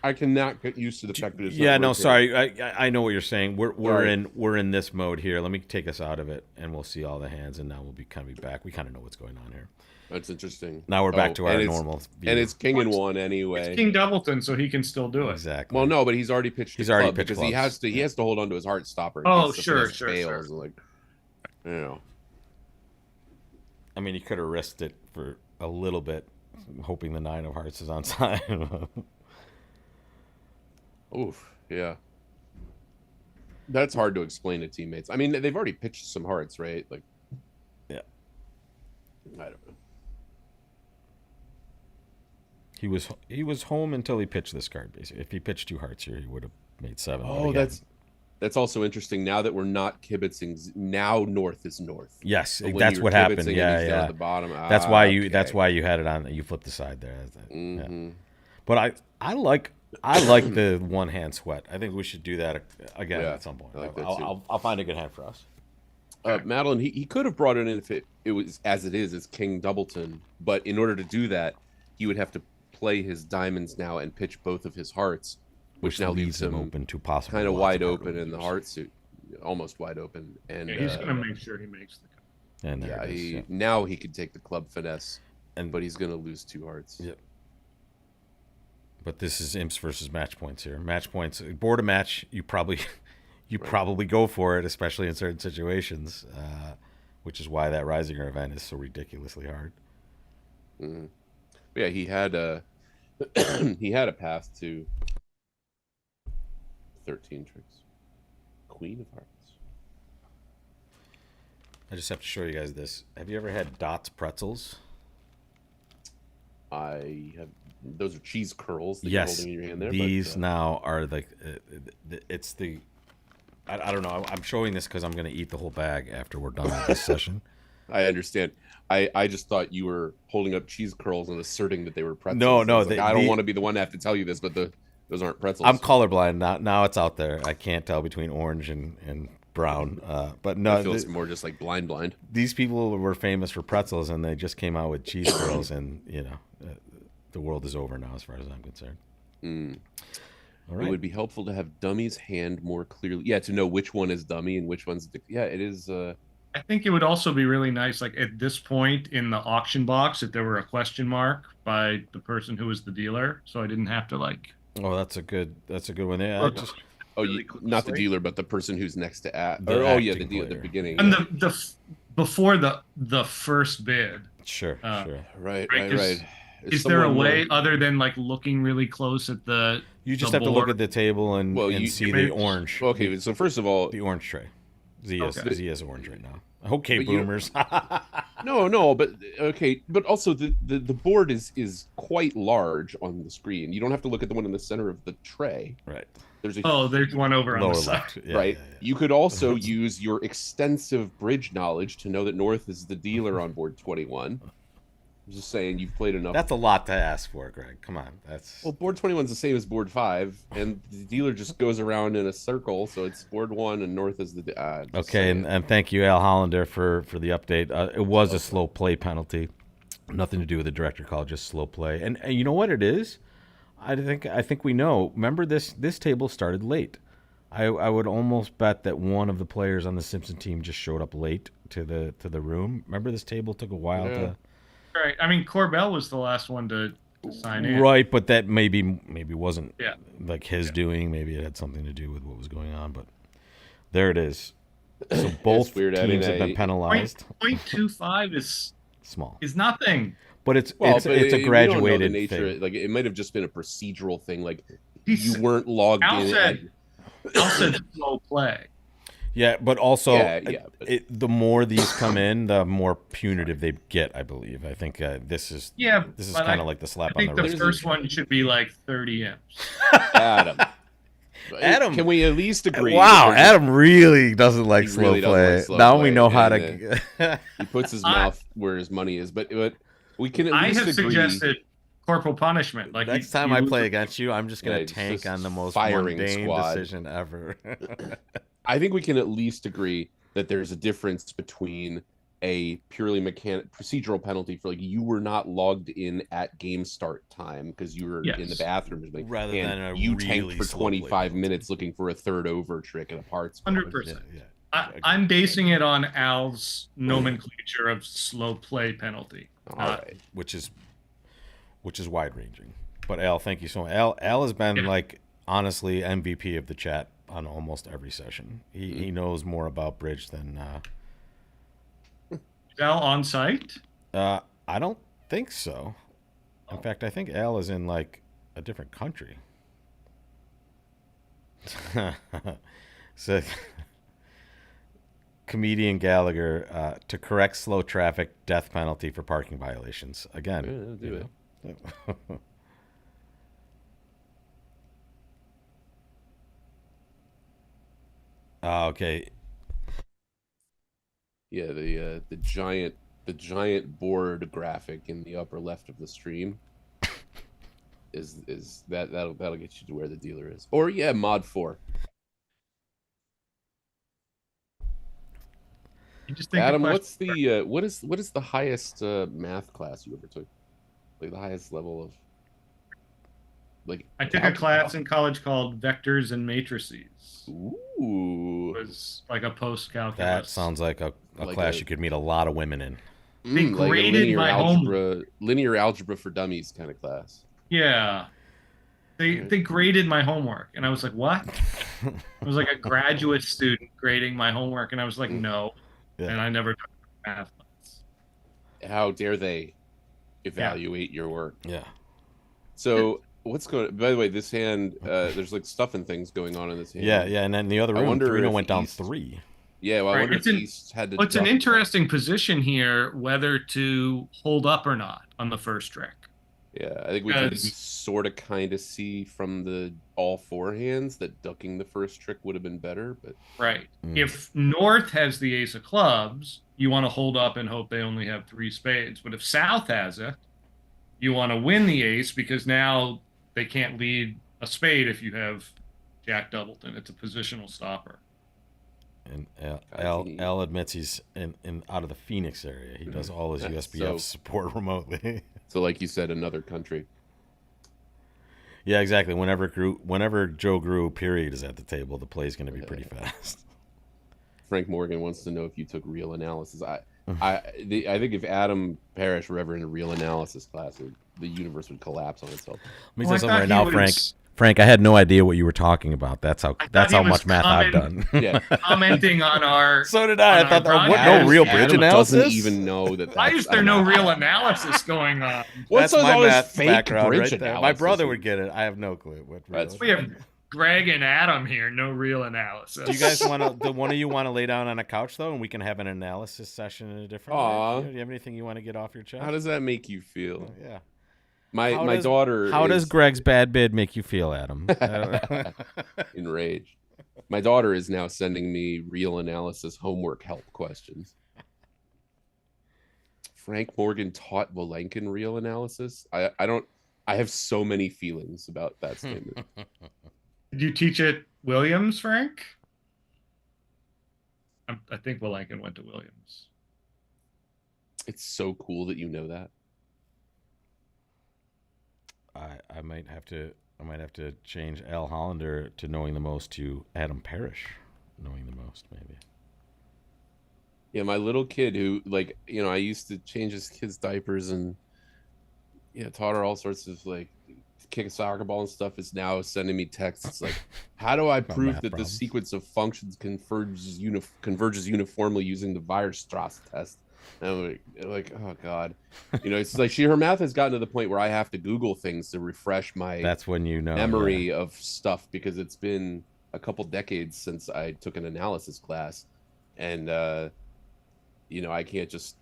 I cannot get used to the fact that it's Yeah, not no, rotating. sorry. I know what you're saying. We're Right. we're in this mode here. Let me take us out of it, and we'll see all the hands, and now we'll be back. We kind of know what's going on here. That's interesting. Now we're back to our and normal view. And it's king and one anyway. It's King Doubleton, so he can still do it. Exactly. Well, no, but he's already pitched. He's the already club pitched because clubs. he has to hold on to his heart stopper. in Oh, case the sure, finesse sure. fails. Like, you know. I mean, he could have risked it for a little bit, hoping the 9 of hearts is on side. Oof, yeah. That's hard to explain to teammates. I mean, they've already pitched some hearts, right? Like, yeah. I don't know. He was home until he pitched this card. Basically, if he pitched 2 hearts here, he would have made 7. Oh, again, that's also interesting. Now that we're not kibitzing, now North is North. yes, But when that's you were what happened. kibitzing and Yeah, he's down yeah. at the bottom. That's why you. Okay. That's why you had it on. You flipped the side there. Yeah. Mm-hmm. But I like the one hand sweat. I think we should do that again Yeah, at some point. I like that too. I'll find a good hand for us. Madeline, he could have brought it in if it was as it is, as King Doubleton. But in order to do that, he would have to play his diamonds now and pitch both of his hearts, which now leaves him open to possible kind of lots wide hard open in the relievers. heart suit, almost wide open. And Yeah, he's gonna make sure he makes the cut. And there yeah, it is. Yeah. now he could take the club finesse, And but he's gonna lose 2 hearts. Yeah. But this is imps versus match points here. Match points, board a match. You probably probably go for it, especially in certain situations, which is why that Risinger event is so ridiculously hard. Mm-hmm. Yeah, he had a he had a path to 13 tricks. Queen of Hearts. I just have to show you guys this. Have you ever had Dots pretzels? I have. Those are cheese curls that Yes. you're holding in your hand there. These but, now are like it's the. I don't know. I'm showing this because I'm going to eat the whole bag after we're done with this session. I understand. I just thought you were holding up cheese curls and asserting that they were pretzels. No, I was like, I don't want to be the one to have to tell you this, but those aren't pretzels. I'm colorblind now. It's out there. I can't tell between orange and brown. But no, It feels more just like blind. these people were famous for pretzels, and they just came out with cheese curls, and the world is over now, as far as I'm concerned. Mm. All right. It would be helpful to have Dummy's hand more clearly. Yeah, to know which one is Dummy and which one's. Yeah, it is. I think it would also be really nice, like at this point in the auction box, if there were a question mark by the person who was the dealer, so I didn't have to like. Oh, that's a good one. Yeah, Really not the closely. dealer, but the person who's next to at. The Oh yeah, the acting dealer at the player. beginning. And yeah. before the first bid, sure. Right. Right, Is is there a someone, way other than like looking really close at the? You just the have to look board? at the table and see the orange. Okay, so first of all, The orange tray. Zia's orange right now. Okay, But you- boomers. no, but okay, but also the board is quite large on the screen. You don't have to look at the one in the center of the tray. Right. There's a Oh, there's one over on Lower the side. left. Yeah, right. yeah, yeah. You could also use your extensive bridge knowledge to know that North is the dealer on board 21. I'm just saying you've played enough. That's a lot to ask for, Greg. Come on. That's Well, board 21 is the same as board 5, and the dealer just goes around in a circle, so it's board 1 and North is the. Just okay. saying. And thank you, Al Hollander, for the update. It was a slow play penalty. Nothing to do with the director call, just slow play. And you know what it is? I think we know. Remember this table started late. I would almost bet that one of the players on the Simpson team just showed up late to the room. Remember this table took a while Yeah. to. Right. I mean, Corbell was the last one to sign in. Right, but that maybe wasn't Yeah. like his doing. Maybe it had something to do with what was going on. But there it is. So both weird. I teams mean, have been penalized. 0.25 is Small, nothing. but it's well, it's but it's a we don't know the graduated nature. thing. Like, it might have just been a procedural thing. Like, you He's weren't logged Al in said Al said slow play. Yeah, but also yeah. But the more these come in, the more punitive they get. I believe. I think this is Yeah, but kind of like the I slap on think the the wrist. first one should be like 30 imps. Adam, Adam, can we at least agree? wow, that Adam really doesn't like he slow really doesn't play. like slow Now play, we know how and, to. he puts his I- mouth where his money is. But we can at I least have agree. suggested corporal punishment. Like Next time I play against you, I'm just gonna Yeah, tank just on the most firing mundane squad. decision ever. I think we can at least agree that there's a difference between a purely procedural penalty for, like, you were not logged in at game start time because you were in the bathroom or something, Rather and than a you really tanked for slow play 25 penalty. minutes looking for a third over trick at a parts. 100%. Yeah. I'm basing it on Al's nomenclature of slow play penalty. All right. Which is wide ranging. But Al, thank you so much. Al has been like honestly MVP of the chat on almost every session. He knows more about bridge than Is Al on site? I don't think so. In fact, I think Al is in like a different country. So comedian Gallagher to correct slow traffic death penalty for parking violations. Again, Yeah, do it. Okay. Yeah, the giant board graphic in the upper left of the stream is that'll get you to where the dealer is. Or mod 4. You just think Adam, what's the what is the highest math class you ever took? Like the highest level of, like, I took a class in college called Vectors and Matrices. Ooh. It was like a post calculus. That sounds like a class you could meet a lot of women in. They like graded a linear my algebra, linear algebra for dummies kind of class. Yeah. They graded my homework, and I was like, "What?" I was like a graduate student grading my homework, and I was like, "No," and I never took math class. How dare they evaluate your work? Yeah. So what's going? By the way, this hand, there's like stuff and things going on in this hand. Yeah, and then the other room, Thrino went down 3. Yeah, well, I wonder if East had to. It's an interesting position here, whether to hold up or not on the first trick. Yeah, I think we can sort of kind of see from the all 4 hands that ducking the first trick would have been better, but if North has the ace of clubs, you want to hold up and hope they only have 3 spades. But if South has it, you want to win the ace because now they can't lead a spade if you have Jack Doubleton. It's a positional stopper. And Al admits he's in out of the Phoenix area. He does all his USBF support remotely. So, like you said, another country. Yeah, exactly. Whenever Joe Grew period is at the table, the play's going to be pretty fast. Frank Morgan wants to know if you took real analysis. I think if Adam Parrish were ever in a real analysis class, the universe would collapse on itself. Let me tell you something right now, Frank. Frank, I had no idea what you were talking about. That's how much math I've done. Yeah, commenting on our. So did I. I thought no real bridge Adam analysis. Doesn't even know that. Why is there no real analysis going on? That's my math background bridge right there. analysis? My brother would get it. I have no clue. We have Greg and Adam here. No real analysis. Do you guys want to? One of you want to lay down on a couch though, and we can have an analysis session in a different way? Do you have anything you want to get off your chest? How does that make you feel? Yeah. My daughter. How does Greg's bad bid make you feel, Adam? Enraged. My daughter is now sending me real analysis homework help questions. Frank Morgan taught Volenkin real analysis. I have so many feelings about that statement. Did you teach at Williams, Frank? I think Volenkin went to Williams. It's so cool that you know that. I might have to change Al Hollander to knowing the most to Adam Parrish knowing the most, maybe. Yeah, my little kid who, like, I used to change his kids' diapers and taught her all sorts of like kick a soccer ball and stuff is now sending me texts like, how do I prove that the sequence of functions converges uniformly using the Weierstrass test? And I'm like, oh God, it's like her math has gotten to the point where I have to Google things to refresh my that's when memory of stuff, because it's been a couple decades since I took an analysis class, and I can't just,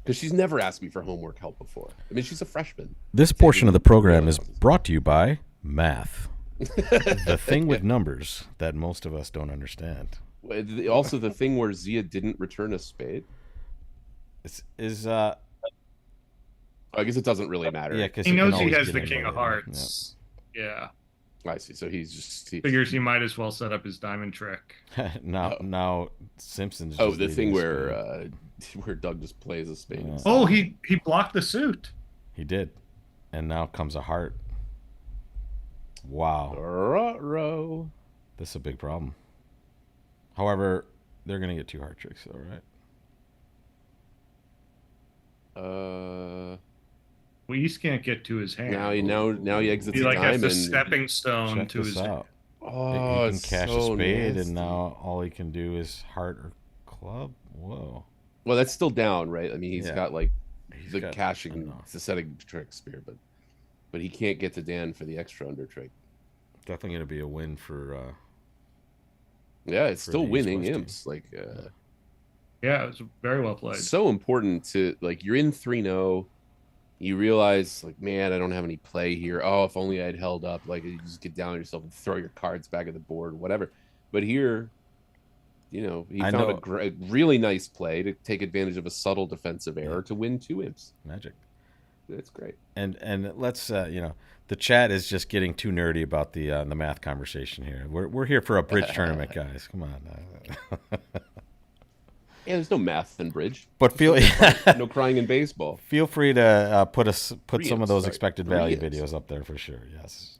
because she's never asked me for homework help before. I mean, she's a freshman. This portion of the program is brought to you by math. The thing with numbers that most of us don't understand. Also, the thing where Zia didn't return a spade. I guess it doesn't really matter. Yeah, because he knows he has the king of hearts. Yeah. I see. So he figures he might as well set up his diamond trick. now Simpson's. Oh, the thing where Doug just plays a spade. Yeah. Oh, he blocked the suit. He did, and now comes a heart. Wow. Ruh-roh. This is a big problem. However, they're gonna get 2 heart tricks, though, right? Weiss can't get to his hand. Now he exits he the like diamond. has a stepping stone Check to his out. Oh, he can cash a spade, nasty. and now all he can do is heart or club. Whoa. Well, that's still down, right? I mean, he's got like the got cashing, enough. the setting trick spear, but he can't get to Dan for the extra under trick. Definitely gonna be a win for. Yeah, it's still winning East-West imps. Like, yeah, it was very well played. So important to, like, you're in 3-0. You realize, like, man, I don't have any play here. Oh, if only I'd held up. Like, you just get down on yourself and throw your cards back at the board, whatever. But here, he found a really nice play to take advantage of a subtle defensive error to win 2 imps. Magic. That's great. And let's the chat is just getting too nerdy about the math conversation here. We're here for a bridge tournament, guys. Come on. Yeah, there's no math in bridge. But no crying in baseball. Feel free to put some of those expected value videos up there for sure. Yes.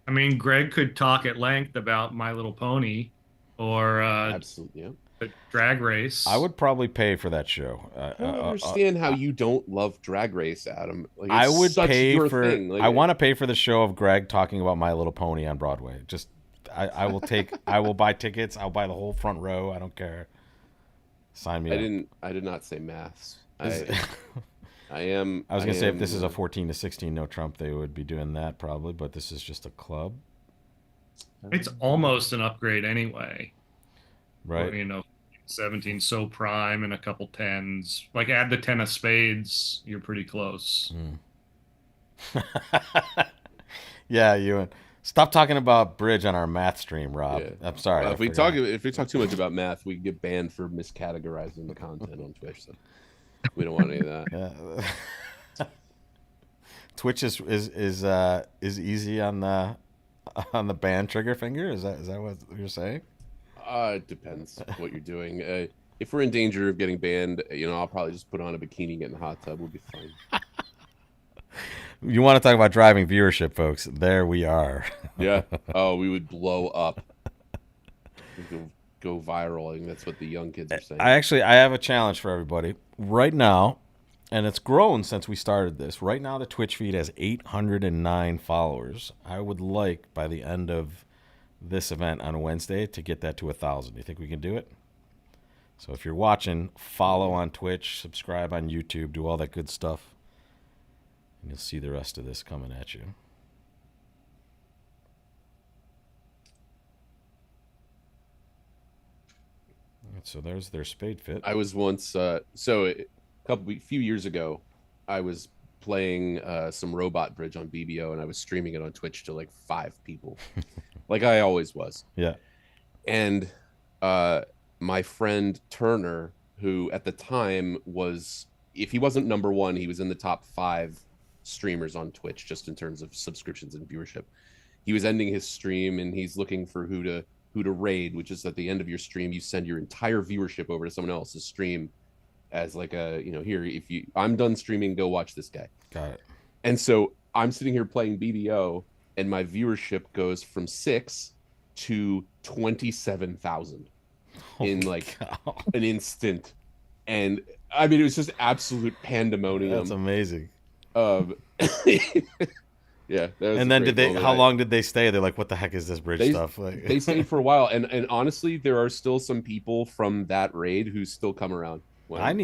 I mean, Greg could talk at length about My Little Pony or absolutely, yeah. The Drag Race. I would probably pay for that show. I don't understand how you don't love Drag Race, Adam. Like, I would pay for. Like, I want to pay for the show of Greg talking about My Little Pony on Broadway. Just, I will take. I will buy tickets. I'll buy the whole front row. I don't care. Sign me up. I did not say maths. I was gonna say if this is a 14 to 16 no Trump, they would be doing that probably. But this is just a club. It's almost an upgrade anyway. Right. Or, 17 so prime and a couple 10s. Like add the 10 of spades, you're pretty close. Yeah, Ewan. Stop talking about bridge on our math stream, Rob. Yeah. I'm sorry. If we talk too much about math, we get banned for miscategorizing the content on Twitch. So we don't want any of that. Yeah. Twitch is easy on the ban trigger finger. Is that what you're saying? It depends what you're doing. If we're in danger of getting banned, I'll probably just put on a bikini, get in the hot tub. We'll be fine. You want to talk about driving viewership, folks? There we are. Yeah. Oh, we would blow up. Go viral. I think that's what the young kids are saying. I have a challenge for everybody right now, and it's grown since we started this. Right now, the Twitch feed has 809 followers. I would like, by the end of this event on Wednesday, to get that to 1,000. Do you think we can do it? So if you're watching, follow on Twitch, subscribe on YouTube, do all that good stuff. And you'll see the rest of this coming at you. So there's their spade fit. I was once few years ago, I was playing some robot bridge on BBO, and I was streaming it on Twitch to like 5 people, like I always was. Yeah. And my friend Turner, who at the time was, if he wasn't number 1, he was in the top 5 streamers on Twitch, just in terms of subscriptions and viewership. He was ending his stream, and he's looking for who to raid, which is at the end of your stream, you send your entire viewership over to someone else's stream as like a, here, I'm done streaming, go watch this guy. Got it. And so I'm sitting here playing BBO, and my viewership goes from 6 to 27,000 in like an instant. And I mean, it was just absolute pandemonium. That's amazing. Yeah, that was And a then great did they? moment. How long did they stay? They're like, what the heck is this bridge They stuff? Like, they stayed for a while, and honestly, there are still some people from that raid who still come around. I When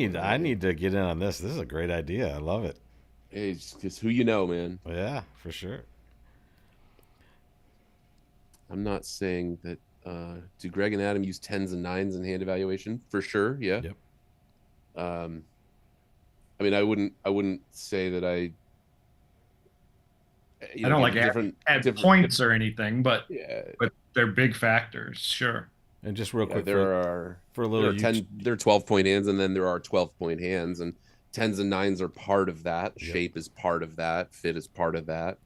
need to get in on this. This is a great idea. I love it. it's just who you know, man. Yeah, for sure. I'm not saying that. Do Greg and Adam use 10s and 9s in hand evaluation? For sure, yeah. Yep. I mean, I wouldn't say that I. I don't like add points or anything, but Yeah, they're big factors. Sure. And just real quick, there are for a there little are 10 there are 12-point hands, and then there are 12-point hands, and 10s and 9s are part of that. Yep. Shape is part of that. Fit is part of that.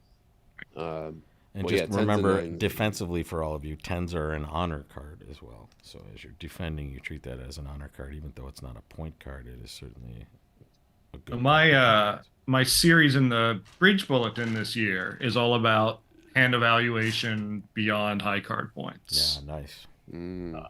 And well, just yeah, 10s and remember, 9s. defensively for all of you, 10s are an honor card as well. So as you're defending, you treat that as an honor card, even though it's not a point card. It is certainly a good card. My series in the Bridge Bulletin this year is all about hand evaluation beyond high card points. Yeah, nice. Mm.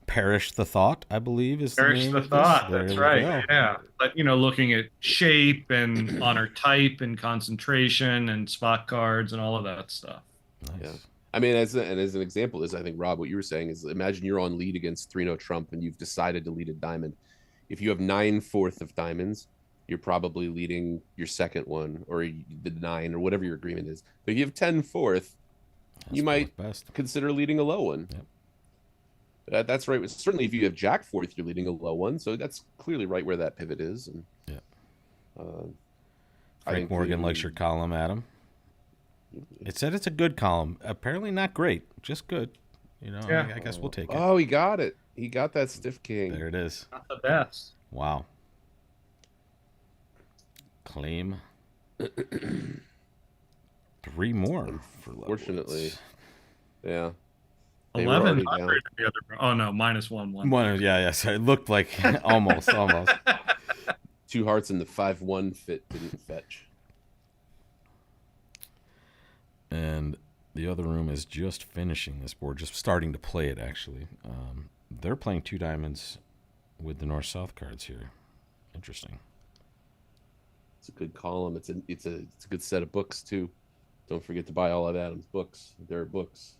Perish the Thought, I believe, is the Perish name the of this. thought. There That's we right. go. Yeah, but looking at shape and honor type and concentration and spot cards and all of that stuff. Nice. Yeah. I mean, as an example, is I think Rob, what you were saying is, imagine you're on lead against 3-0 Trump, and you've decided to lead a diamond. If you have 9/4 of diamonds, you're probably leading your second one, or the 9, or whatever your agreement is. But if you have 10/4, you might consider leading a low one. Yep. That's right. Certainly, if you have Jack-4, you're leading a low one. So that's clearly right where that pivot is. And Frank Morgan likes your column, Adam. It said it's a good column. Apparently not great, just good. Yeah. I guess we'll take it. Oh, he got it. He got that stiff king. There it is. Not the best. Wow. Claim 3 more. Unfortunately, yeah. 1100. The other. Oh no, -1. One, yeah. So it looked like almost. 2 hearts and the 5/1 fit didn't fetch. And the other room is just finishing this board, just starting to play it, actually. They're playing 2 diamonds with the north-south cards here. Interesting. It's a good column. It's a good set of books, too. Don't forget to buy all of Adam's books. There are books.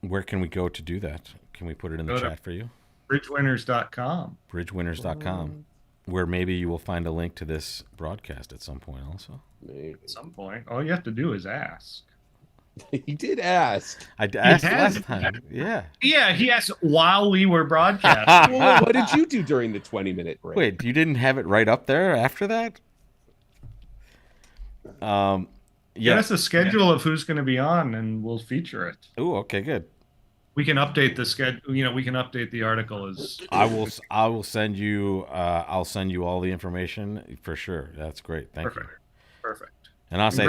Where can we go to do that? Can we put it in the chat for you? Bridgewinners.com. Bridgewinners.com, where maybe you will find a link to this broadcast at some point also. Maybe. At some point. All you have to do is ask. He did ask. I asked last time. Yeah. Yeah, he asked while we were broadcasting. Well, what did you do during the 20-minute break? Wait, you didn't have it right up there after that? Get us a schedule of who's going to be on, and we'll feature it. Oh, okay, good. We can update the schedule. We can update the article as. I will send you. I'll send you all the information for sure. That's great. Thank you. Perfect. And honestly,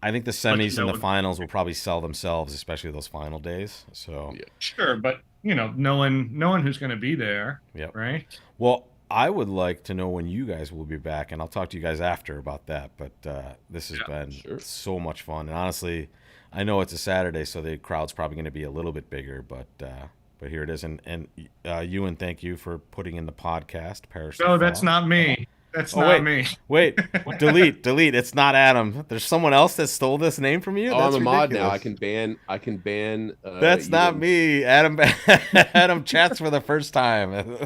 I think the semis and the finals will probably sell themselves, especially those final days. So yeah. Sure, but knowing who's going to be there. Yep. Right. Well, I would like to know when you guys will be back, and I'll talk to you guys after about that. But this has been so much fun, and honestly, I know it's a Saturday, so the crowd's probably going to be a little bit bigger. But here it is, and Ewan, thank you for putting in the podcast. Paris. No, that's not me. That's not me. Wait, delete. It's not Adam. There's someone else that stole this name from you. That's I'm a mod now. I can ban. That's not me. Adam. Adam chats for the first time.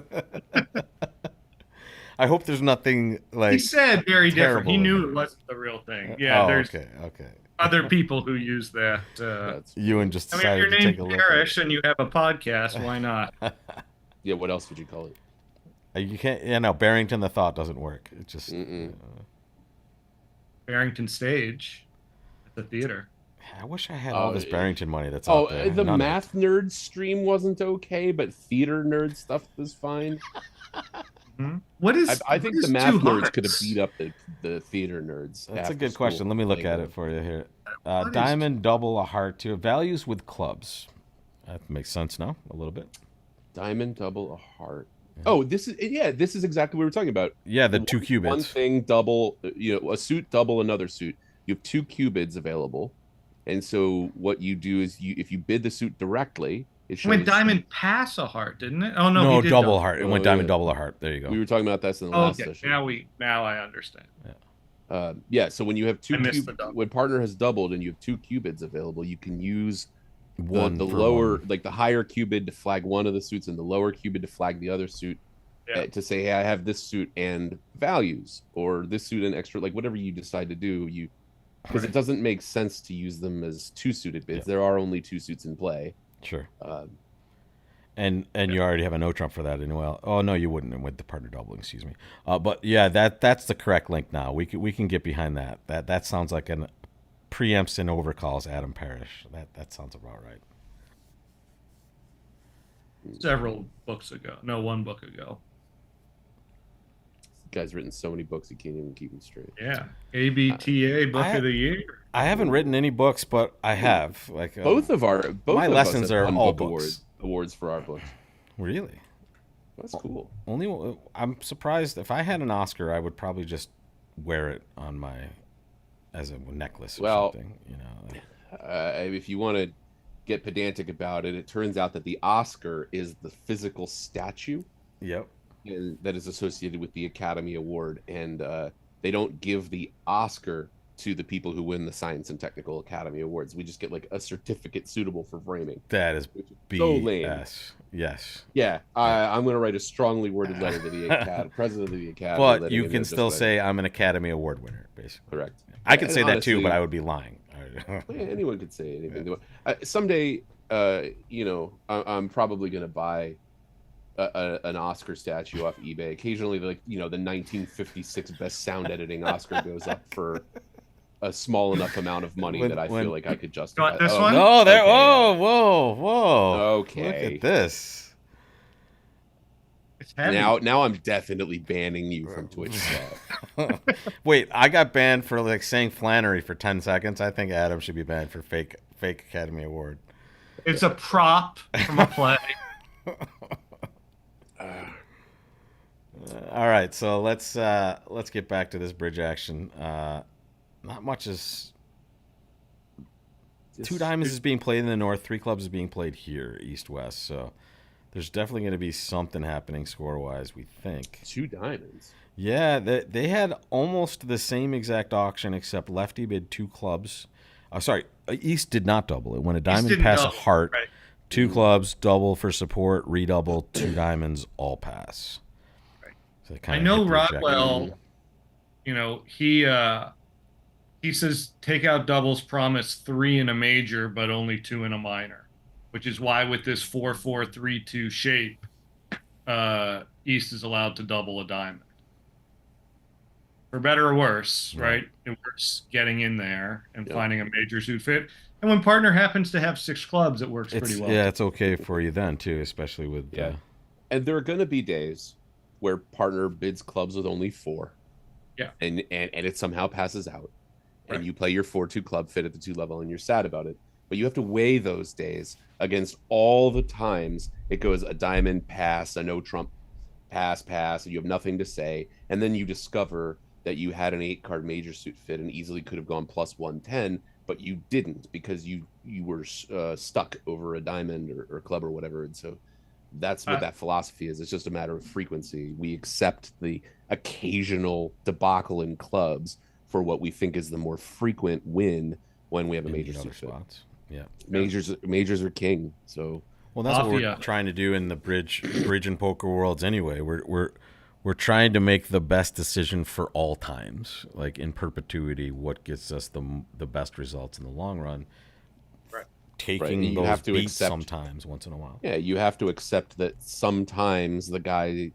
I hope there's nothing like. He said very different. He knew it wasn't the real thing. Yeah, there's okay. Other people who use that. Ewan just decided your to take a look. Parrish, and you have a podcast. Why not? Yeah. What else would you call it? You can't. Yeah, no. Barrington the Thought doesn't work. It just. Barrington Stage, at the theater. I wish I had all this Barrington money that's out there. The math nerd stream wasn't okay, but theater nerd stuff was fine. What is? I think the math nerds could have beat up the theater nerds. That's a good question. Let me look at it for you here. Diamond, double, a heart, 2 values with clubs. That makes sense now, a little bit. Diamond, double, a heart. Oh, this is exactly what we were talking about. Yeah, the 2 cubids. One thing, double, a suit, double, another suit. You have 2 cubids available, and so what you do is if you bid the suit directly, it shows. It went diamond pass a heart, didn't it? Oh no, no, double heart. It went diamond, double a heart. There you go. We were talking about this in the last session. Now I understand. Yeah. Yeah, so when you have I missed the double. when partner has doubled and you have 2 cubids available, you can use One the for lower, one. like the higher cubid to flag one of the suits and the lower cubid to flag the other suit, Yeah. to say, hey, I have this suit and values, or this suit and extra, like whatever you decide to do, because it doesn't make sense to use them as 2 suited bids. Yeah. There are only 2 suits in play. Sure. Uh, And you already have a no trump for that anyway. Oh no, you wouldn't with the partner doubling. Excuse me. But yeah, that's the correct link now. We can get behind that. That sounds like an preempts and overcalls Adam Parrish. That sounds about right. Several books ago. No, one book ago. this guy's written so many books he can't even keep them straight. Yeah. ABTA book I- of the year. I haven't written any books, but I have. Like Both of my us lessons have are won all book books. awards for our books. Really. That's cool. Only I'm surprised if I had an Oscar, I would probably just wear it on my as a necklace or Well, something. You know. If you want to get pedantic about it, it turns out that the Oscar is the physical statue Yep. that is associated with the Academy Award, and they don't give the Oscar to the people who win the Science and Technical Academy Awards. We just get like a certificate suitable for framing. That is Which is BS. so lame. Yes. Yeah, I'm going to write a strongly worded letter to the president of the Academy. But letting you him know can just still what I say did. I'm an Academy Award winner, basically. Correct. I could And say that too, honestly, but I would be lying. anyone could say anything. Someday, I'm probably going to buy an Oscar statue off eBay. Occasionally, like the 1956 best sound editing Oscar goes up for a small enough amount of money that I feel like I could justify. Got this one? No, there. Okay, Oh, whoa. Okay. Look at this. It's heavy. Now I'm definitely banning you from Twitch. Wait, I got banned for like saying Flannery for 10 seconds. I think Adam should be banned for fake Academy Award. It's a prop from a play. All right, so let's get back to this bridge action. Not much is. Two diamonds is being played in the north. 3 clubs is being played here, east west. So there's definitely going to be something happening score wise. We think 2 diamonds. Yeah, they had almost the same exact auction except lefty bid 2 clubs. Sorry, east did not double. It went a diamond didn't pass a double, heart. right. 2 clubs, double for support, redouble, 2 diamonds, all pass. So they I kinda know hit the objective. Rodwell, he says take out doubles, promise 3 in a major, but only 2 in a minor, which is why with this 4-4-3-2 shape, East is allowed to double a diamond. For better or worse, right? It works getting in there and finding a major suit fit. And when partner happens to have 6 clubs, it works pretty well. Yeah, it's okay for you then too, especially with And there are going to be days where partner bids clubs with only 4. Yeah. And it somehow passes out. Right. And you play your 4-2 club fit at the 2 level and you're sad about it. But you have to weigh those days against all the times it goes a diamond pass, a no trump pass, and you have nothing to say. And then you discover that you had an 8-card major suit fit and easily could have gone plus 110, but you didn't because you were stuck over a diamond or club or whatever. And so that's what that philosophy is. It's just a matter of frequency. We accept the occasional debacle in clubs for what we think is the more frequent win when we have a major suit fit. Yeah, majors are king. So that's what we're trying to do in the bridge and poker worlds anyway. We're trying to make the best decision for all times, like in perpetuity, what gets us the best results in the long run. Right. Taking those have to beats sometimes once in a while. Yeah, you have to accept that sometimes the guy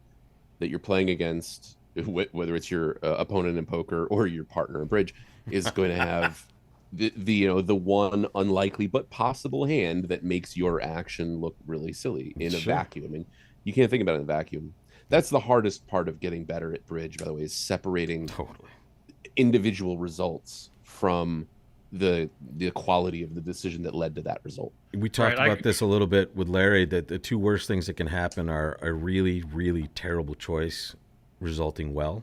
that you're playing against, whether it's your opponent in poker or your partner in bridge, is going to have the one unlikely but possible hand that makes your action look really silly in a vacuum. I mean, you can't think about it in a vacuum. That's the hardest part of getting better at bridge, by the way, is separating individual results from the quality of the decision that led to that result. We talked about this a little bit with Larry, that the 2 worst things that can happen are a really, really terrible choice resulting well,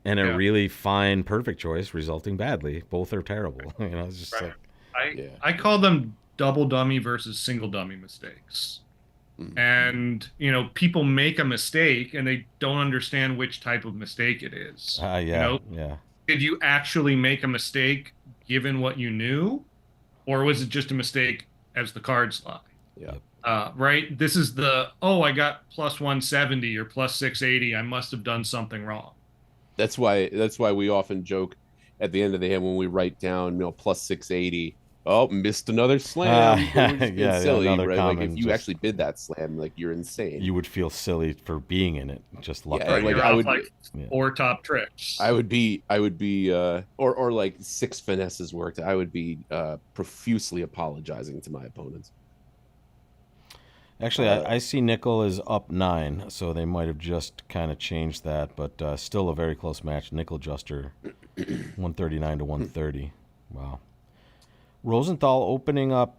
and a really fine, perfect choice resulting badly. Both are terrible. It's just I call them double dummy versus single dummy mistakes. And people make a mistake and they don't understand which type of mistake it is. did you actually make a mistake given what you knew, or was it just a mistake as the cards lie? Yeah. Right. This is I got plus 170 or plus 680. I must have done something wrong. That's why we often joke at the end of the hand when we write down, plus 680. Oh, missed another slam. We're just being silly, another right? Like if you just, actually bid that slam, like you're insane. You would feel silly for being in it. Just lucky. Yeah, like you're I off would like 4 top tricks. I would be or like 6 finesses worked. I would be profusely apologizing to my opponents. Actually, I see nickel is up 9, so they might have just kind of changed that, but still a very close match. Nickel Juster, 139 to 130. Wow. Rosenthal opening up,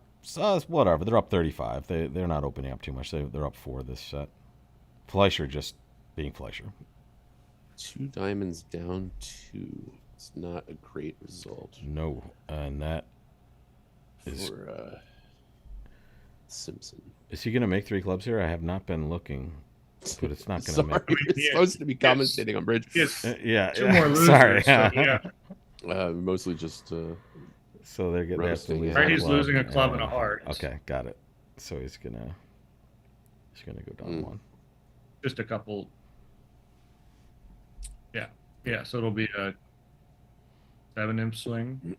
whatever. They're up 35. They're not opening up too much. They're up 4 this set. Fleischer just being Fleischer. 2 diamonds down 2. It's not a great result. No, and that is for Simpson. Is he going to make 3 clubs here? I have not been looking, but it's not going to make. You're supposed to be commentating on bridge. Yeah, 2 more losers. Sorry. So, yeah. Mostly just. So they're getting right. He's losing a club and a heart. Okay, got it. So he's gonna go down 1. Just a couple. Yeah. So it'll be a 7 imp swing.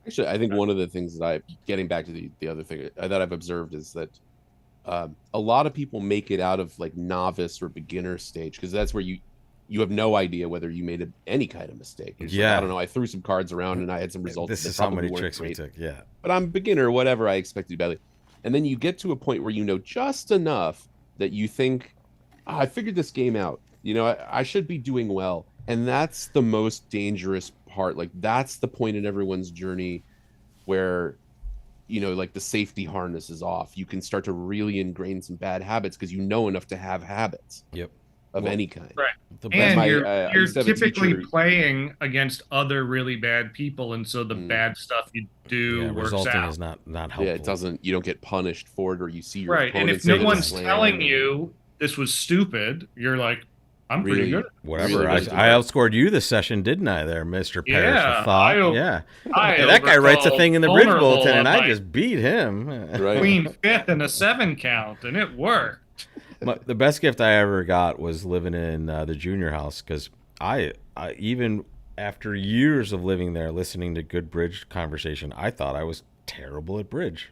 Actually, I think one of the things that getting back to the other thing that I've observed is that a lot of people make it out of like novice or beginner stage because that's where you have no idea whether you made any kind of mistake. Like, I don't know. I threw some cards around and I had some results. This is how many tricks we took. Yeah. But I'm beginner, whatever. I expect to do badly. And then you get to a point where you know just enough that you think, I figured this game out. I should be doing well. And that's the most dangerous part. Like that's the point in everyone's journey where, like the safety harness is off. You can start to really ingrain some bad habits because you know enough to have habits. Yep. Of any kind. Right. And you're typically playing against other really bad people, and so the bad stuff you do works resulting out. Is not helpful. Yeah, it doesn't. You don't get punished for it, or you see your right. And if no one's telling you this was stupid, you're like, I'm pretty good. Whatever. Really I outscored you this session, didn't I? There, Mr. Parrish. Yeah. That guy writes a thing in the bridge bulletin, and I just beat him. Right. Queen 5th and a 7 count, and it worked. The best gift I ever got was living in the junior house because I even after years of living there, listening to good bridge conversation, I thought I was terrible at bridge.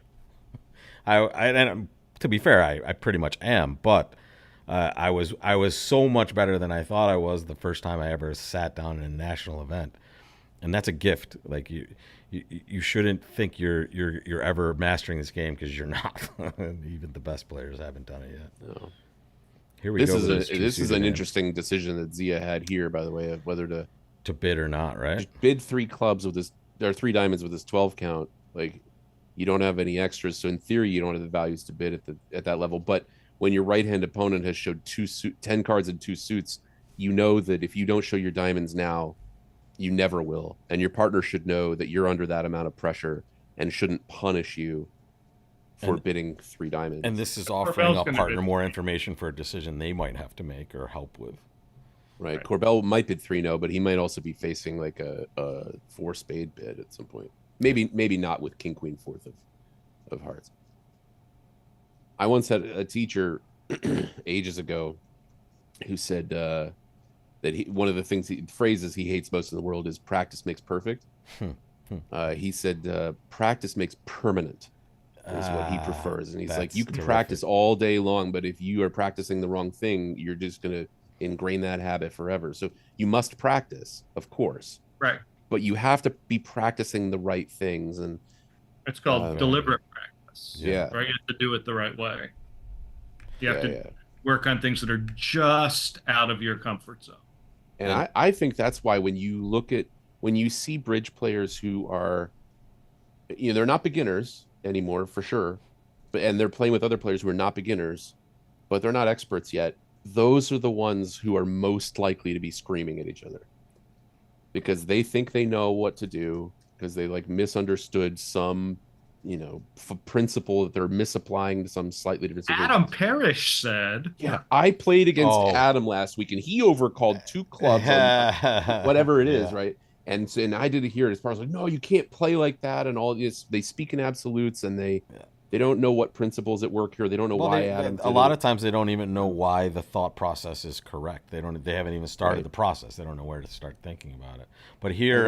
And to be fair, I pretty much am, but I was so much better than I thought I was the first time I ever sat down in a national event, and that's a gift. Like you shouldn't think you're ever mastering this game because you're not. Even the best players haven't done it yet. No. Here we go. This is an interesting decision that Zia had here, by the way, of whether to bid or not, right? Just bid 3 clubs with this, or 3 diamonds with this 12 count. Like you don't have any extras, so in theory you don't have the values to bid at that level. But when your right-hand opponent has showed 10 cards and 2 suits, you know that if you don't show your diamonds now, you never will, and your partner should know that you're under that amount of pressure and shouldn't punish you for bidding 3 diamonds. And this is offering a partner more information for a decision they might have to make or help with. Right. Corbell might bid 3-0, but he might also be facing like a 4 spade bid at some point. Maybe not with King Queen 4th of hearts. I once had a teacher ages ago who said that one of the phrases he hates most in the world is practice makes perfect. He said practice makes permanent is what he prefers. And he's like, you can practice all day long, but if you are practicing the wrong thing, you're just going to ingrain that habit forever. So you must practice, of course. Right. But you have to be practicing the right things. And it's called deliberate practice. Yeah. Right. You have to do it the right way. You have to work on things that are just out of your comfort zone. And I think that's why when you see bridge players who are, they're not beginners anymore for sure, and they're playing with other players who are not beginners, but they're not experts yet. Those are the ones who are most likely to be screaming at each other because they think they know what to do because they like misunderstood some principle that they're misapplying to some slightly different situation. Adam Parrish said, yeah, I played against Adam last week and he overcalled 2 clubs on whatever it is, right? And so, and I did it here. As far as like, no, you can't play like that, and all this. They speak in absolutes, and they don't know what principles at work here. They don't know why Adam. A lot of times they don't even know why the thought process is correct. They haven't even started the process. They don't know where to start thinking about it. But here,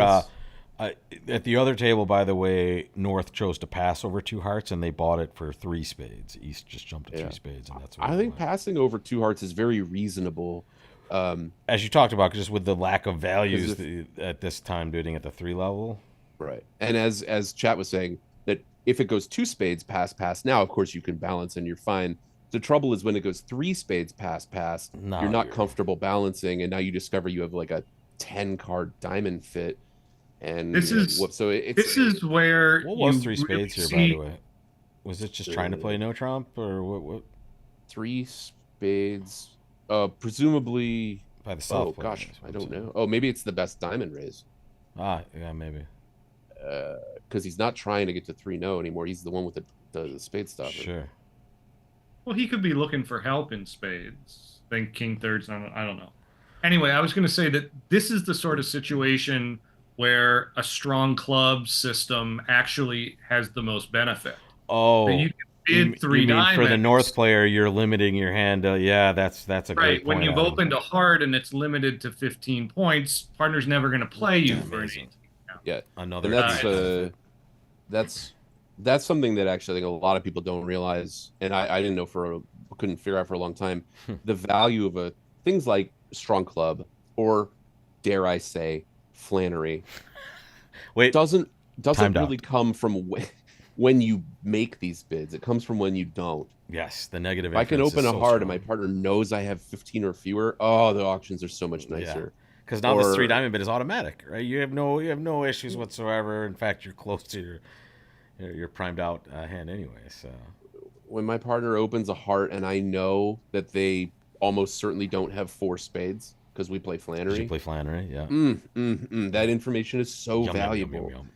at the other table, by the way, North chose to pass over 2 hearts, and they bought it for 3 spades. East just jumped to 3 spades, and that's what I think passing over 2 hearts is very reasonable. As you talked about, just with the lack of values at this time, doing at the 3 level, right? And as Chat was saying, that if it goes 2 spades pass, now of course you can balance and you're fine. The trouble is when it goes 3 spades pass, you're not comfortable balancing, and now you discover you have like a 10-card diamond fit. And this is where what was 3 spades here, by the way? Was it just trying to play no trump, or what? 3 spades. Presumably by the south. Oh gosh, I don't know. Oh, maybe it's the best diamond raise. Yeah, maybe. Because he's not trying to get to 3-0 anymore. He's the one with the spade stopper. Sure. Well, he could be looking for help in spades. Think king thirds. I don't know. Anyway, I was going to say that this is the sort of situation where a strong club system actually has the most benefit. Oh. You bid 3 diamonds. For the North player, you're limiting your hand. That's a great point. When you've opened a heart and it's limited to 15 points, partner's never going to play you for anything. Yeah, another. That's something that actually I think a lot of people don't realize, and I didn't know couldn't figure out for a long time, the value of things like strong club or, dare I say, Flannery. Wait, doesn't really come from when you make these bids. It comes from when you don't. Yes, the negative. If I can open a heart and my partner knows I have 15 or fewer, the auctions are so much nicer. Because now this 3 diamond bid is automatic, right? You have no issues whatsoever. In fact, you're close to your primed out hand anyway. So when my partner opens a heart and I know that they almost certainly don't have 4 spades because we play Flannery. You play Flannery, yeah. That information is so valuable. Yum.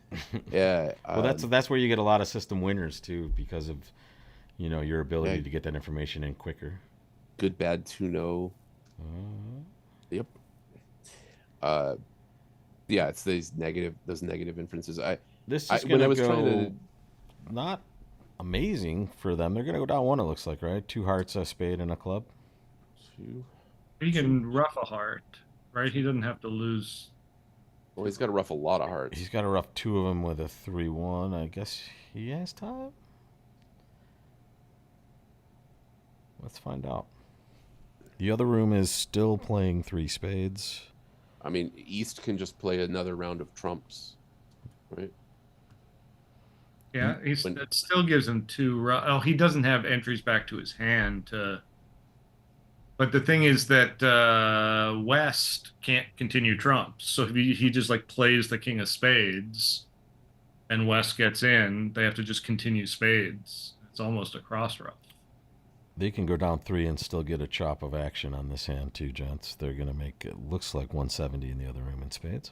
Yeah. Well, that's where you get a lot of system winners too, because of your ability to get that information in quicker. Good, bad, to know. Yep. Yeah, it's those negative inferences. This is when I was trying to not amazing for them. They're gonna go down 1. It looks like, right? 2 hearts, a spade, and a club. 2. He can rough a heart, right? He doesn't have to lose. Well, he's got to rough a lot of hearts. He's got to rough 2 of them with a 3-1. I guess he has time. Let's find out. The other room is still playing 3 spades. I mean, East can just play another round of trumps, right? Yeah, it still gives him 2. He doesn't have entries back to his hand to. But the thing is that West can't continue trumps. So if he just like plays the king of spades and West gets in, they have to just continue spades. It's almost a cross rough. They can go down 3 and still get a chop of action on this hand too, gents. They're going to make it looks like 170 in the other room in spades.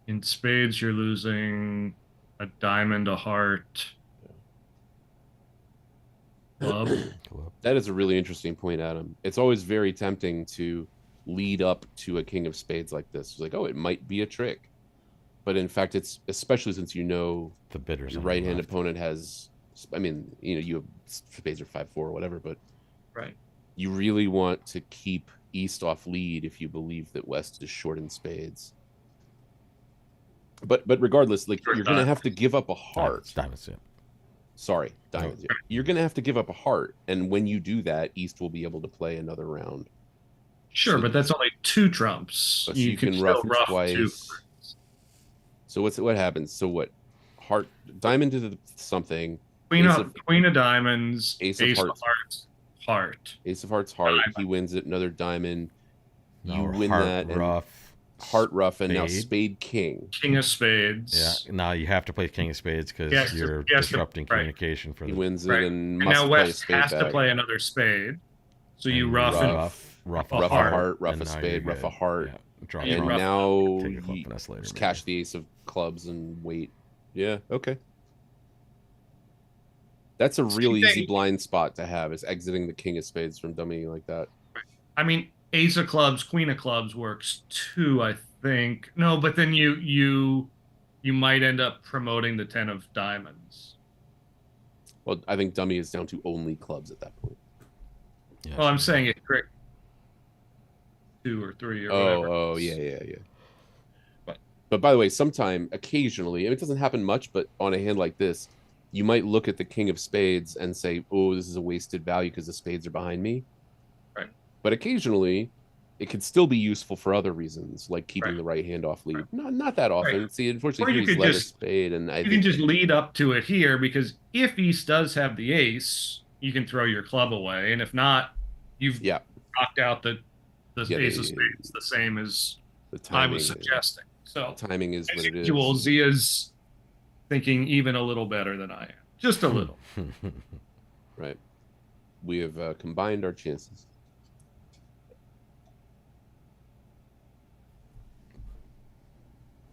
In spades, you're losing a diamond, a heart. Club. That is a really interesting point, Adam. It's always very tempting to lead up to a king of spades like this. It's like, it might be a trick. But in fact, it's especially since the bidders, your right-hand opponent has, you have spades are 5-4 or whatever, but right. You really want to keep East off lead if you believe that West is short in spades. But regardless, you're going to have to give up a heart. Diamonds, yeah. Sorry, diamonds. Oh. You're going to have to give up a heart, and when you do that, East will be able to play another round. Sure, but that's only 2 trumps. So you can rough twice. 2. So what happens? So what? Heart, diamond to something. Queen of diamonds. Ace of hearts. Heart. Ace of hearts. Heart. Diamond. He wins it. Another diamond. You win that. Rough. Heart rough, and spade. now spade king. King of spades. Yeah. Now you have to play king of spades because you're disrupting communication for He wins it, and now West has to play another spade. So you rough a heart, rough a spade, rough a heart, yeah. And now you just cash the ace of clubs and wait. Yeah. Okay. That's a real easy blind spot to have, is exiting the king of spades from dummy like that. I mean, ace of clubs, queen of clubs works too, I think. No, but then you might end up promoting the 10 of diamonds. Well, I think dummy is down to only clubs at that point. Yeah, Well, I'm saying it trick 2 or 3 or whatever. Oh, yeah. But by the way, occasionally, it doesn't happen much, but on a hand like this, you might look at the king of spades and say, "Oh, this is a wasted value because the spades are behind me." Right. But occasionally, it could still be useful for other reasons, like keeping the right hand off lead. Right. Not that often. See, unfortunately, Or here you he's could led a just spade, and I you think can just lead up to it here, because if East does have the ace, you can throw your club away, and if not, you've knocked out the ace of spades, the same as the timing, I was suggesting. So timing is what it is. usual, Zia's thinking even a little better than I am, just a little. Right. We have combined our chances.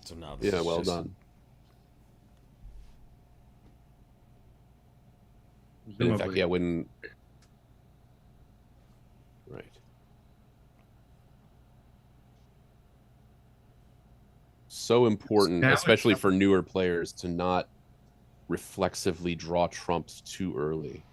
So now well done. In fact, when right. So important, especially for newer players, to not reflexively draw trumps too early.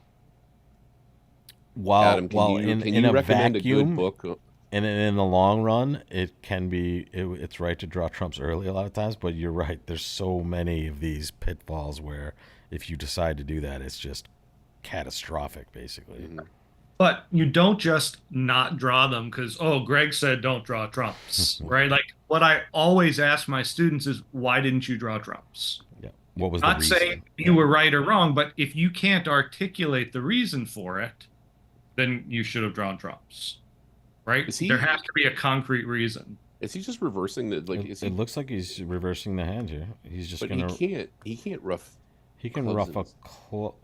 Adam, can you recommend vacuum, a good book? And in the long run, it can be it's right to draw trumps early a lot of times. But you're right. There's so many of these pitfalls where if you decide to do that, it's just catastrophic, basically. Mm-hmm. But you don't just not draw them because, oh, Greg said don't draw trumps, right? Like, what I always ask my students is, why didn't you draw trumps? Yeah. What was not the reason? saying you were right or wrong, but if you can't articulate the reason for it, then you should have drawn trumps, right? There has to be a concrete reason. Is he just reversing the like? It looks like he's reversing the hand here. He's just gonna. He can't rough. He can rough a club.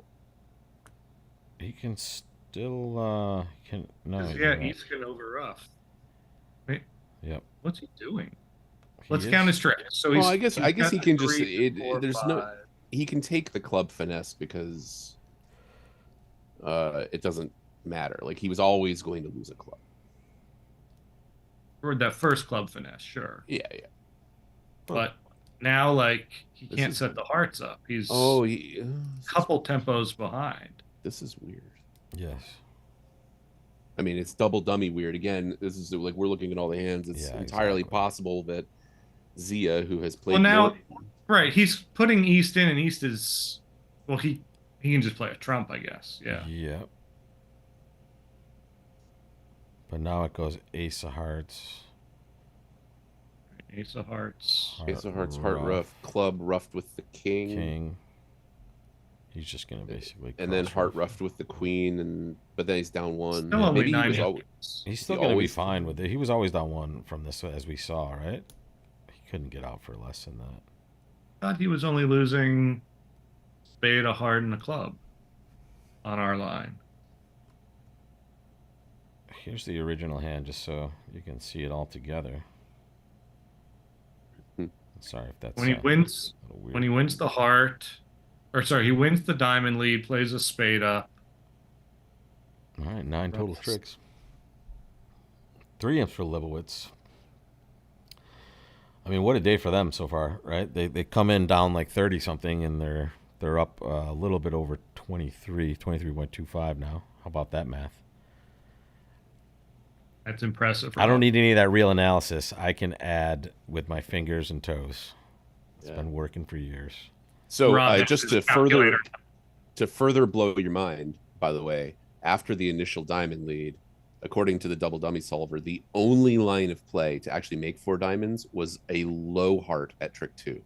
He can still can no. Yeah, he's gonna over rough. Wait. Yep. What's he doing? Let's count his tricks. So he's. I guess he can just. He can take the club finesse because it doesn't matter. Like, he was always going to lose a club. Or that first club finesse, sure. Yeah. But now, like, he can't set the hearts up. He's a couple tempos behind. This is weird. Yes. I mean, it's double dummy weird. Again, this is like, we're looking at all the hands. It's entirely possible that Zia, who has played right, he's putting East in, and East is, well, he can just play a trump, I guess. Yeah. Yep. But now it goes ace of hearts. Ace of hearts. Ace of hearts, heart rough. Club roughed with the king. He's just gonna basically. And then heart roughed with the queen, but then he's down one. Still only 9. He's still gonna be fine with it. He was always down one from this, as we saw, right? He couldn't get out for less than that. I thought he was only losing spade, a heart, and a club on our line. Here's the original hand, just so you can see it all together. Sorry if that's when he wins the heart, or sorry, he wins the diamond lead, plays a spade up. All right, 9 total tricks. 3 imps for Lebowitz. I mean, what a day for them so far, right? They come in down like 30 something, and they're up a little bit over 23.25 now. How about that math? That's impressive. I don't need any of that real analysis. I can add with my fingers and toes. It's been working for years. So just to further blow your mind, by the way, after the initial diamond lead, according to the double dummy solver, the only line of play to actually make 4 diamonds was a low heart at trick 2,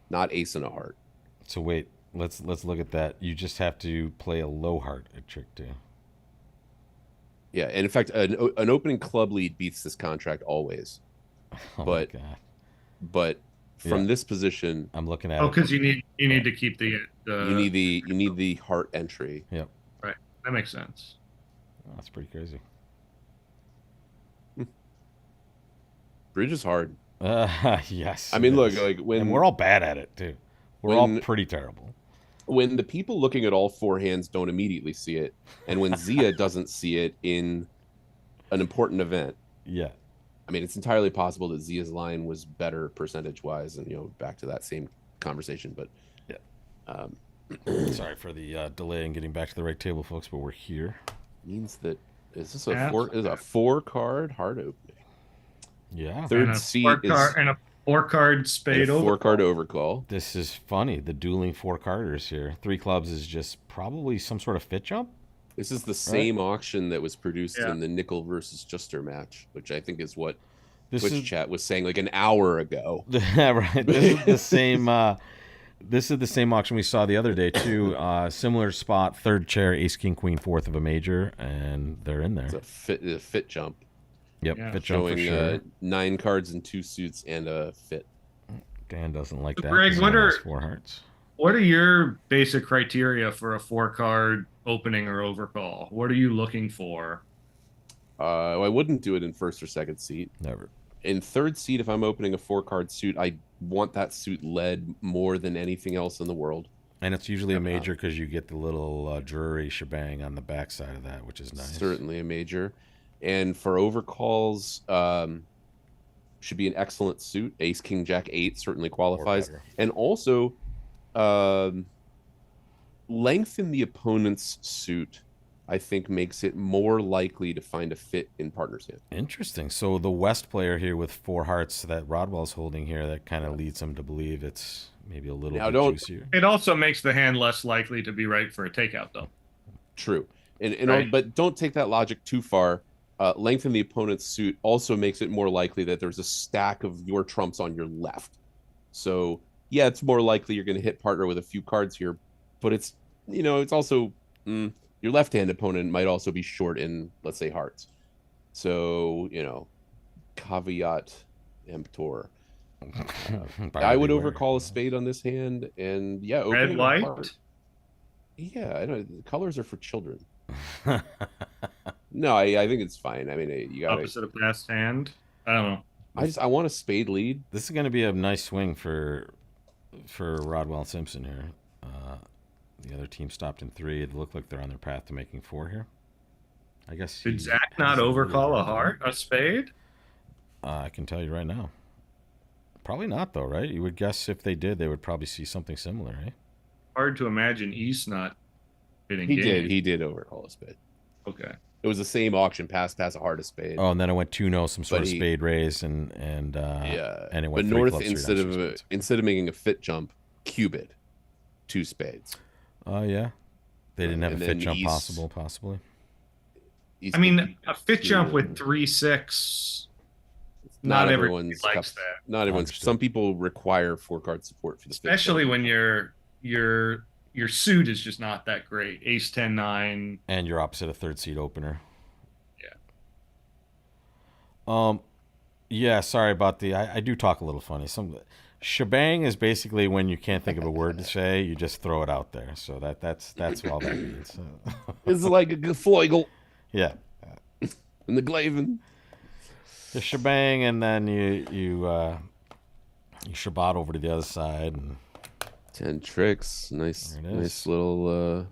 not ace and a heart. So wait, let's look at that. You just have to play a low heart at trick 2. Yeah, and in fact, an opening club lead beats this contract always. Oh my God. But from this position, I'm looking at. Oh, because you need to keep the you need the heart entry. Yep. Right. That makes sense. Oh, that's pretty crazy. Bridge is hard. Yes. I mean, look, like when and we're all bad at it too. We're all when pretty terrible. when the people looking at all four hands don't immediately see it, and when Zia doesn't see it in an important event. Yeah. I mean, it's entirely possible that Zia's line was better percentage wise, and back to that same conversation. But yeah, um, sorry for the delay in getting back to the right table, folks, but we're here. Means that is this a 4-card hard opening? Yeah. Third seat is and a 4-card spade and a 4-card overcall. This is funny. The dueling 4-carders here. 3 clubs is just probably some sort of fit jump. This is the same auction that was produced in the Nickel versus Juster match, which I think is what Twitch chat was saying like an hour ago. Right. This is the same. This is the same auction we saw the other day too. Similar spot, third chair, ace, king, queen, fourth of a major, and they're in there. It's a fit jump. Yep, fit jump for sure. 9 cards and 2 suits and a fit. Dan doesn't like that. Greg, what are 4 hearts? What are your basic criteria for a 4-card opening or overcall? What are you looking for? I wouldn't do it in first or second seat. Never. In third seat, if I'm opening a 4-card suit, I want that suit led more than anything else in the world. And it's usually a major because you get the little drury shebang on the backside of that, which is nice. Certainly a major. And for overcalls, should be an excellent suit. Ace, king, jack, 8 certainly qualifies. And also, lengthen the opponent's suit, I think, makes it more likely to find a fit in partner's hand. Interesting. So the West player here with 4 hearts that Rodwell's holding here, that kind of leads him to believe it's maybe a little bit juicier. It also makes the hand less likely to be right for a takeout, though. True. But don't take that logic too far. Lengthen the opponent's suit also makes it more likely that there's a stack of your trumps on your left. So, yeah, it's more likely you're going to hit partner with a few cards here, but it's also your left-hand opponent might also be short in, let's say, hearts. So, caveat emptor. I would overcall a spade on this hand, and red, white. Yeah, I know colors are for children. No, I think it's fine. I mean, you got opposite of past hand. I don't know. I want a spade lead. This is going to be a nice swing for Rodwell and Simpson here. The other team stopped in 3. It looked like they're on their path to making 4 here. I guess. Did Zach not overcall a spade? I can tell you right now. Probably not, though, right? You would guess if they did, they would probably see something similar, right? Hard to imagine East not hitting. He did overcall a spade. Okay. It was the same auction, pass a heart of spade. Oh, and then it went 2-0, some sort of spade raise, and it went. But North instead of making a fit jump, cubed 2 spades. Oh yeah, they didn't have a fit jump possibly. I mean, a fit jump with 3-6. Not everyone likes that. Not everyone's. Some people require 4-card support for the especially when your suit is just not that great. Ace 10-9, and you're opposite a third seat opener. Yeah. Yeah. Sorry about I do talk a little funny. Shebang is basically when you can't think of a word to say, you just throw it out there. So that's all that means. It's like a gefloigel. Yeah. And the glaven. The shebang, and then you shabat over to the other side, and 10 tricks. Nice little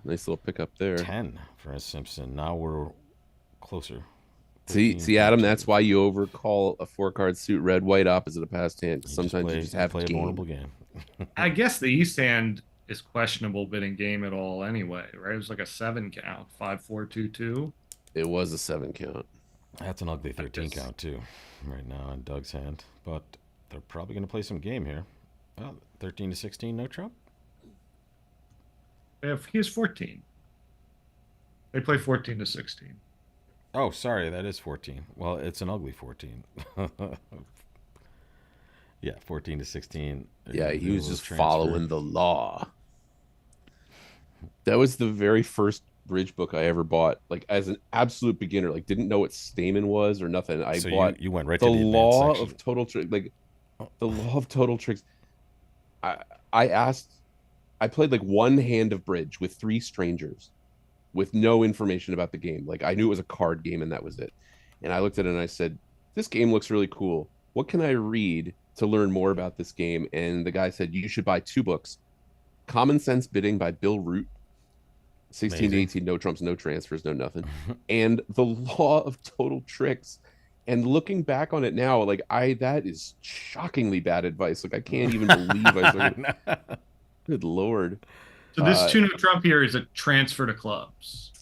pickup there. 10 for Simpson. Now we're closer. See, Adam, that's why you overcall a 4-card suit, red, white, opposite a passed hand. Sometimes you just have to play a vulnerable game. I guess the East hand is questionable bidding game at all anyway, right? It was like a 7 count, 5-4-2-2. It was a 7 count. That's an ugly 13 count too, right now on Doug's hand. But they're probably going to play some game here. Well, 13-16, no trump. He has 14. They play 14-16. Oh, sorry, that is 14. Well, it's an ugly 14. Yeah, 14-16. Yeah, he was just following the law. That was the very first bridge book I ever bought, like as an absolute beginner, like didn't know what Stamen was or nothing. I bought you went right the to the law section. of total tricks, like the law of total tricks. I played like one hand of bridge with 3 strangers with no information about the game. Like I knew it was a card game and that was it. And I looked at it and I said, this game looks really cool. What can I read to learn more about this game? And the guy said, you should buy 2 books. Common Sense Bidding by Bill Root, 16 to Amazing. 18, no trumps, no transfers, no nothing, and The Law of Total Tricks. And looking back on it now, like that is shockingly bad advice. Like I can't even believe I started. Good Lord. So this two no trump here is a transfer to clubs.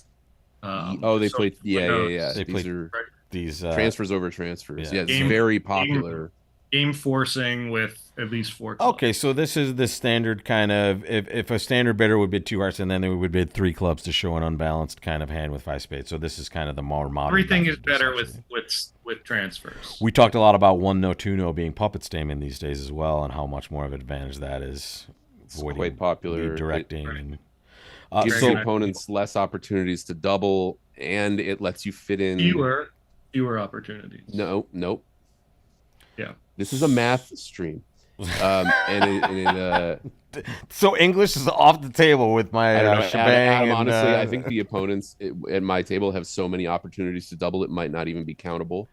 Oh, they So play. Yeah, yeah, knows, yeah. They These play are these transfers over transfers. Yeah. Yeah, it's very popular. Game forcing with at least 4 clubs. Okay, so this is the standard kind of if a standard bidder would bid 2 hearts and then they would bid 3 clubs to show an unbalanced kind of hand with 5 spades. So this is kind of the more modern. Everything is method, better with transfers. We talked a lot about 1 no 2 no being puppet stamen these days as well, and how much more of an advantage that is. It's quite popular. Lead directing and gives the opponents less opportunities to double, and it lets you fit in fewer opportunities. Nope. Yeah. This is a math stream. So English is off the table with my shebang. Adam, honestly, I think the opponents at my table have so many opportunities to double, it might not even be countable.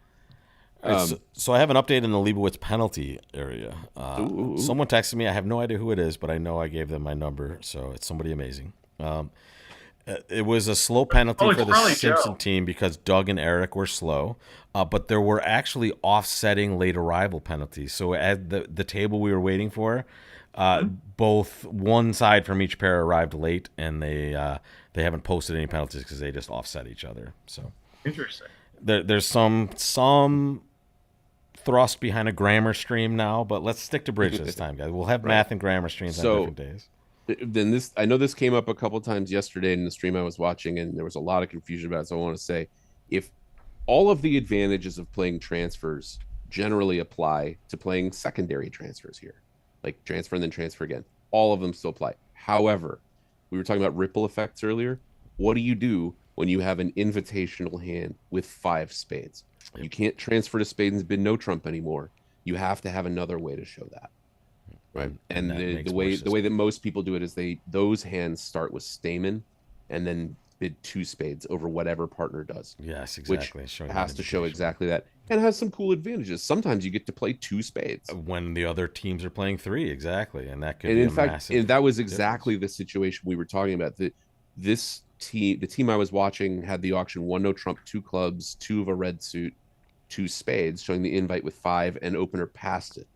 So I have an update in the Leibowitz penalty area. Someone texted me. I have no idea who it is, but I know I gave them my number, so it's somebody amazing. It was a slow penalty for the Simpson team because Doug and Eric were slow, but there were actually offsetting late arrival penalties. So at the table we were waiting for, both one side from each pair arrived late, and they haven't posted any penalties because they just offset each other. So interesting. There's some thrust behind a grammar stream now, but let's stick to bridge this time, guys. We'll have math and grammar streams on different days. Then I know this came up a couple times yesterday in the stream I was watching, and there was a lot of confusion about it. So I want to say, if all of the advantages of playing transfers generally apply to playing secondary transfers here, like transfer and then transfer again, all of them still apply. However, we were talking about ripple effects earlier. What do you do when you have an invitational hand with 5 spades? You can't transfer to spades and bid no trump anymore. You have to have another way to show that. Right. And the way that most people do it is those hands start with stamen and then bid 2 spades over whatever partner does. Yes, exactly. Which has to show exactly that, and has some cool advantages. Sometimes you get to play 2 spades when the other teams are playing 3, exactly, and that could. And be in fact, that was exactly the situation we were talking about. This team, the team I was watching, had the auction 1 no trump, 2 clubs, 2 of a red suit, 2 spades, showing the invite with 5, and opener passed it.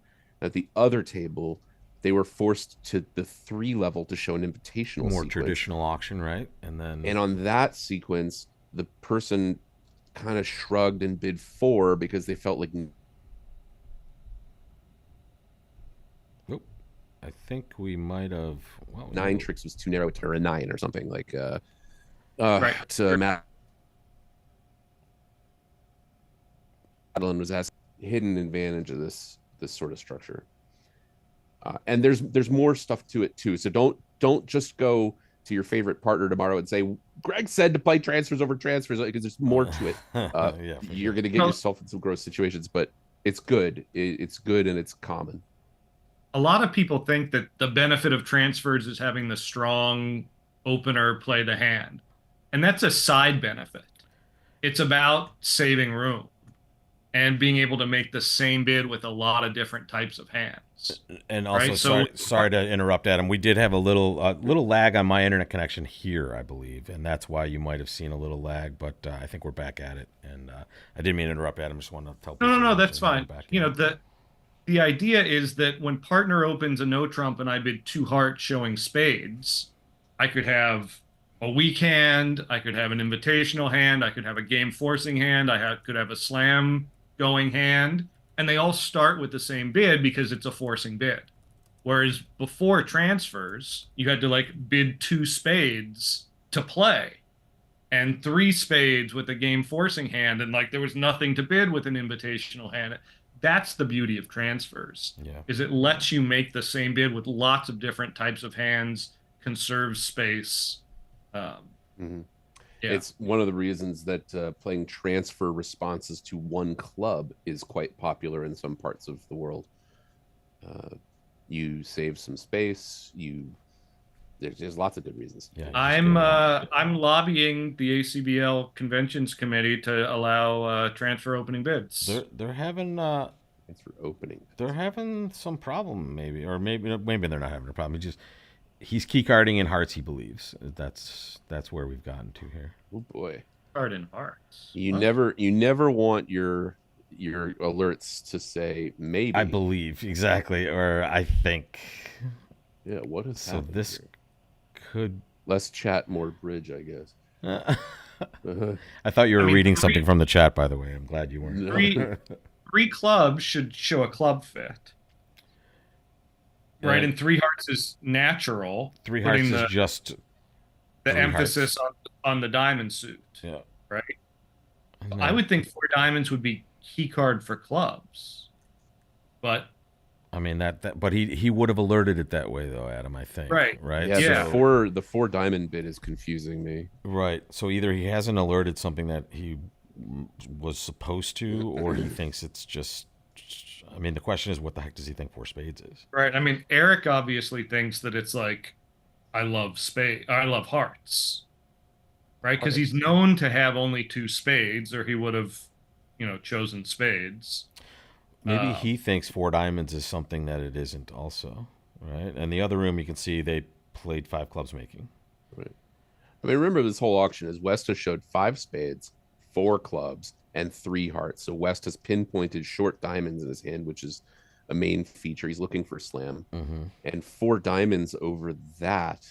At the other table, they were forced to the 3 level to show an invitational more sequence. Traditional auction, right? And on that sequence, the person kind of shrugged and bid 4 because they felt like. Nope. I think we might have. 9 tricks was too narrow to a 9 or something like. Right. Matt Madeline was asking hidden advantage of this sort of structure. And there's more stuff to it too. So don't just go to your favorite partner tomorrow and say, Greg said to play transfers over transfers, because there's more to it. You're going to get yourself in some gross situations, but it's good. It's good, and it's common. A lot of people think that the benefit of transfers is having the strong opener play the hand. And that's a side benefit. It's about saving room and being able to make the same bid with a lot of different types of hands. And also, right? sorry to interrupt, Adam. We did have a little lag on my internet connection here, I believe, and that's why you might have seen a little lag. But I think we're back at it, and I didn't mean to interrupt, Adam. Just wanted to tell people. No, that's fine. The idea is that when partner opens a no trump and I bid 2 hearts showing spades, I could have a weak hand, I could have an invitational hand, I could have a game forcing hand, could have a slam going hand, and they all start with the same bid because it's a forcing bid. Whereas before transfers, you had to bid 2 spades to play and 3 spades with a game forcing hand, and there was nothing to bid with an invitational hand. That's the beauty of transfers. Is it lets you make the same bid with lots of different types of hands, conserves space. It's one of the reasons that playing transfer responses to 1 club is quite popular in some parts of the world. You save some space. There's lots of good reasons. I'm lobbying the ACBL Conventions Committee to allow transfer opening bids. They're having transfer opening. They're having some problem, maybe, or maybe they're not having a problem. It's just he's key carding in hearts. He believes that's where we've gotten to here. Oh boy. Card in hearts. You never want your alerts to say maybe. I believe exactly, or I think. Yeah, what is so? This here? Could less chat, more bridge, I guess. I thought you were reading something from the chat, by the way. I'm glad you weren't. Three clubs should show a club fit. Right, and 3 hearts is natural. 3 hearts is just the emphasis on the diamond suit. Yeah. Right. I would think 4 diamonds would be key card for clubs, but I mean but he would have alerted it that way though, Adam. I think. Right. Yeah. So, the 4 diamond bit is confusing me. Right. So either he hasn't alerted something that he was supposed to, or he thinks it's just. I mean, the question is, what the heck does he think 4 spades is? Right. I mean, Eric obviously thinks that it's like, I love hearts. Right. Because he's known to have only 2 spades, or he would have, chosen spades. Maybe he thinks 4 diamonds is something that it isn't also. Right. And the other room, you can see they played 5 clubs making. Right. I mean, remember this whole auction is West has showed 5 spades, 4 clubs, and 3 hearts. So West has pinpointed short diamonds in his hand, which is a main feature. He's looking for slam. And 4 diamonds over that.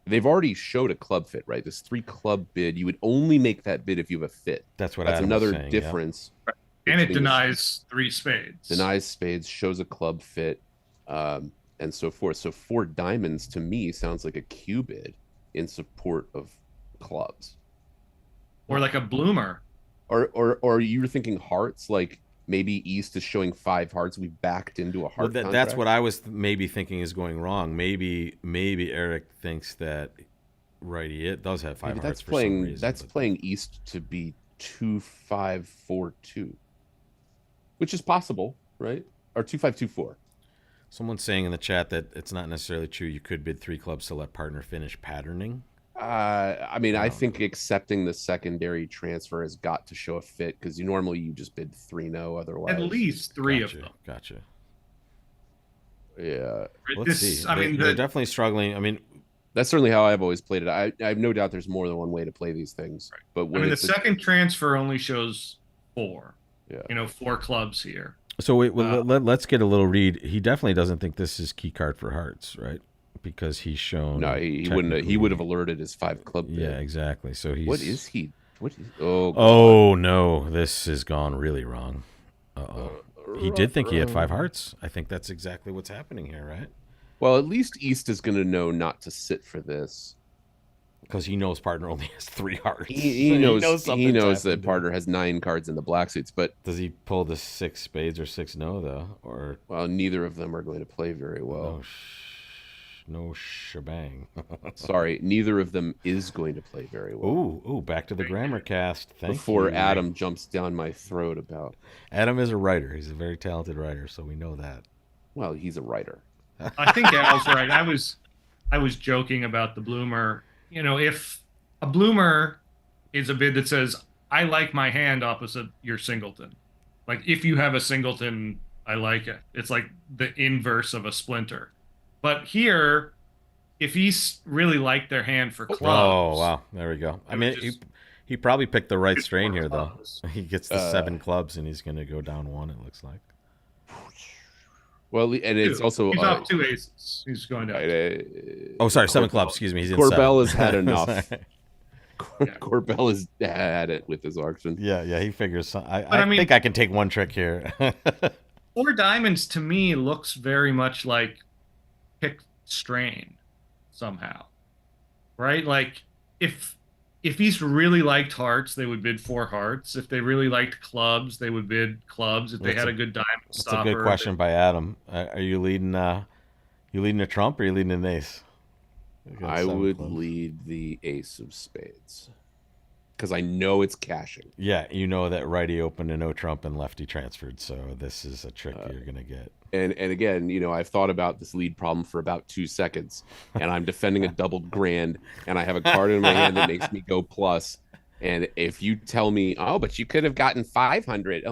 They've already showed a club fit, right? This 3 club bid. You would only make that bid if you have a fit. That's Adam another was saying, difference. Yeah. And it denies 3 spades. Denies spades, shows a club fit, and so forth. So 4 diamonds to me sounds like a Q bid in support of clubs. Or like a bloomer. Or you were thinking hearts, like maybe East is showing 5 hearts. We backed into a heart. Well, that's what I was maybe thinking is going wrong. Maybe Eric thinks that it does have 5 hearts for some reason. That's playing East to be 2-5-4-2, which is possible, right? Or 2-5-2-4. Someone's saying in the chat that it's not necessarily true. You could bid 3 clubs to let partner finish patterning. I mean, I think accepting the secondary transfer has got to show a fit, because normally you just bid 3-no otherwise. At least 3 of them. Gotcha. Yeah. Let's see. They're definitely struggling. I mean, that's certainly how I've always played it. I have no doubt there's more than one way to play these things. Right. But when the second transfer only shows 4. Yeah. 4 clubs here. So let's get a little read. He definitely doesn't think this is key card for hearts, right? Because he's shown. No, he wouldn't. He would have alerted his 5 club bid. Yeah, exactly. So he's. What is he? Oh. Oh no! This has gone really wrong. He did think he had 5 hearts. I think that's exactly what's happening here, right? Well, at least East is going to know not to sit for this, because he knows partner only has 3 hearts. He knows that partner has 9 cards in the black suits. But does he pull the 6 spades or 6-no though? Or neither of them are going to play very well. No shebang. Sorry, neither of them is going to play very well. Ooh, back to the grammar cast. Before Adam jumps down my throat about. Adam is a writer. He's a very talented writer, so we know that. Well, he's a writer. I think Al's right. I was joking about the bloomer. If a bloomer is a bid that says, I like my hand opposite your singleton. Like, if you have a singleton, I like it. It's like the inverse of a splinter. But here, if he's really liked their hand for clubs. Oh, wow. There we go. I mean, he probably picked the right strain here, though. He gets the 7 clubs, and he's going to go down 1, it looks like. Well, and it's also... He's off 2 aces. He's going down. Sorry, 7 clubs. Excuse me. He's in Corbell 7. has had enough. Corbell has had it with his auction. Yeah, he figures... I think I can take one trick here. 4 diamonds, to me, looks very much like pick strain somehow, right? Like if he's really liked hearts, they would bid 4 hearts. If they really liked clubs, they would bid clubs. If they had a good diamond stopper. That's a good question by Adam. Are you leading? You leading a trump or are you leading an ace? I would lead the ace of spades, because I know it's cashing. Yeah, you know that righty opened and no trump and lefty transferred, so this is a trick you're gonna get. And again, I've thought about this lead problem for about 2 seconds, and I'm defending a doubled grand, and I have a card in my hand that makes me go plus. And if you tell me, oh, but you could have gotten 500,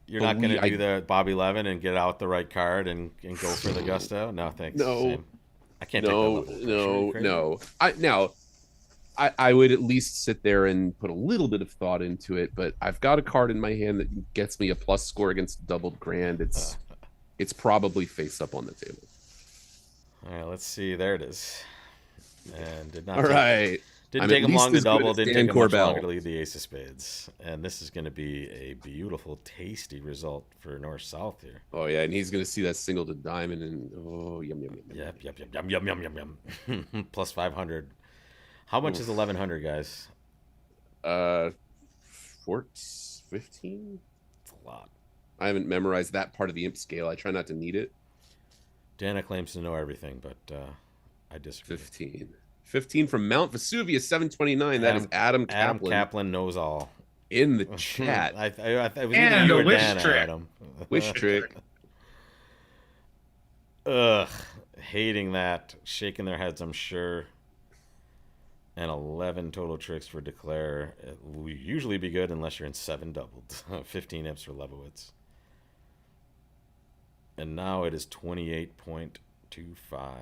you're not going to do the Bobby Levin and get out the right card and go for the gusto? No, thanks. No. Same. I can't take that level of pressure. Are you crazy? No. I would at least sit there and put a little bit of thought into it, but I've got a card in my hand that gets me a plus score against doubled grand. It's probably face up on the table. All right, let's see. There it is. And All right. Didn't take him long to double. Didn't take him much longer to lead the ace of spades. And this is going to be a beautiful, tasty result for north-south here. Oh, yeah, and he's going to see that single to diamond and, yum, yum, yum. Yep. Plus 500. How much is 1,100, guys? 15? It's a lot. I haven't memorized that part of the imp scale. I try not to need it. Dana claims to know everything, but I disagree. 15 from Mount Vesuvius, 729. That is Adam Kaplan. Adam Kaplan knows all. In the chat. I was and either a you or wish Dana, trick. Adam. Wish trick. Ugh. Hating that. Shaking their heads, I'm sure. And 11 total tricks for Declare. It will usually be good unless you're in 7 doubled. 15 imps for Lebowitz. And now it is 28.25.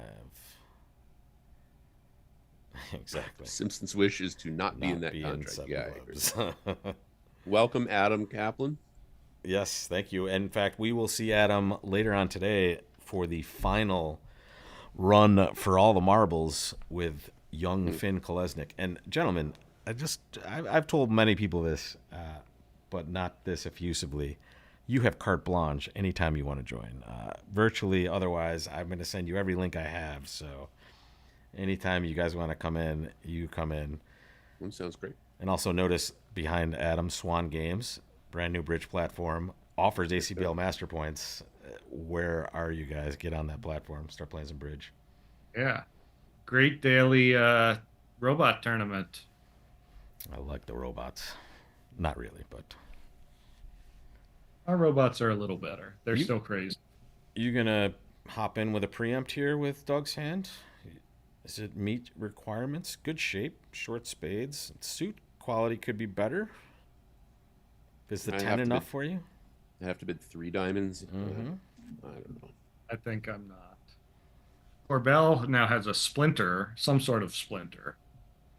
Exactly. Simpson's wish is to not be in that contract. Yeah. Clubs. Welcome, Adam Kaplan. Yes, thank you. In fact, we will see Adam later on today for the final run for all the marbles with young Finn Kolesnik. And gentlemen, I've told many people this, but not this effusively. You have carte blanche anytime you want to join. Virtually, otherwise, I'm going to send you every link I have. So anytime you guys want to come in, you come in. That sounds great. And also notice behind Adam, Swan Games, brand new bridge platform, offers ACBL Master Points. Where are you guys? Get on that platform. Start playing some bridge. Yeah. Great daily robot tournament. I like the robots. Not really, but... Our robots are a little better. They're still crazy. You going to hop in with a preempt here with Doug's hand? Does it meet requirements? Good shape, short spades. Suit quality could be better. Is the 10 enough for you? I have to bid 3 diamonds. Mm-hmm. I don't know. I think I'm not. Corbell now has a splinter, some sort of splinter,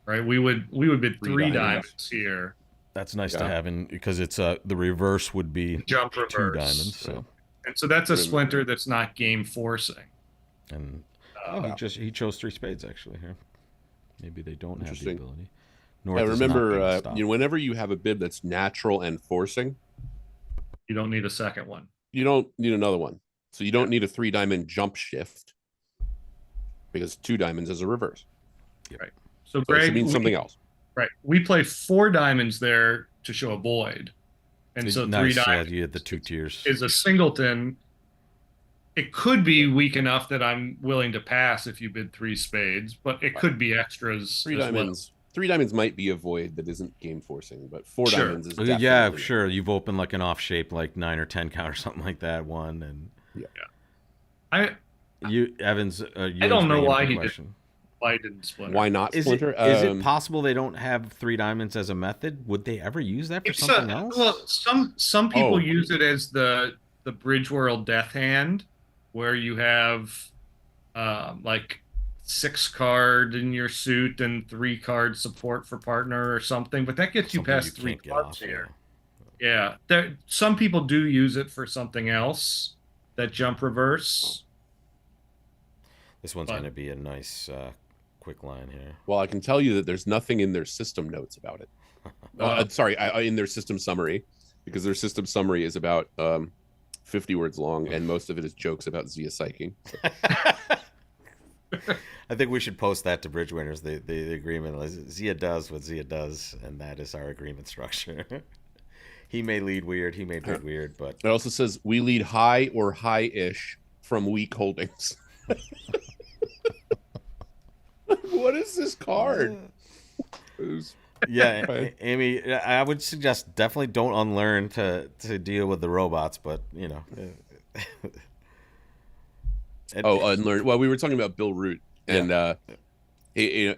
right? We would bid 3 diamonds here. That's nice to have, in because it's the reverse would be jump reverse 2 diamonds. So, and so that's a splinter that's not game forcing. And he chose 3 spades actually here. Maybe they don't have the ability. I remember, whenever you have a bid that's natural and forcing, you don't need a second one. You don't need another one. So you don't need a 3 diamond jump shift because 2 diamonds is a reverse. Yep. Right. So Greg, it means something else. Right. We play 4 diamonds there to show a void. And so 3 diamonds you had the 2 tiers. Is a singleton. It could be weak enough that I'm willing to pass if you bid 3 spades, but it could be extras. 3 diamonds. 3 diamonds might be a void that isn't game forcing, but 4 diamonds is definitely. Yeah, sure. You've opened like an off shape, like 9 or 10 count or something like that. One and Evans. I don't know why he didn't splinter. Why not splinter? Is it possible they don't have 3 diamonds as a method? Would they ever use that for something else? Well, some people use it as the Bridge World Death Hand, where you have like 6 card in your suit and 3 card support for partner or something, but that gets you past 3 cards here. Yeah, some people do use it for something else. That jump reverse. This one's going to be a nice quick line here. Well, I can tell you that there's nothing in their system notes about it. Sorry, in their system summary, because their system summary is about 50 words long, and most of it is jokes about Zia psyching. So. I think we should post that to Bridge Winners. The agreement is Zia does what Zia does, and that is our agreement structure. He may lead weird, he may bid weird, but it also says we lead high or high-ish from weak holdings. What is this card? Yeah, Amy, I would suggest definitely don't unlearn to deal with the robots, but unlearn. Well, we were talking about Bill Root and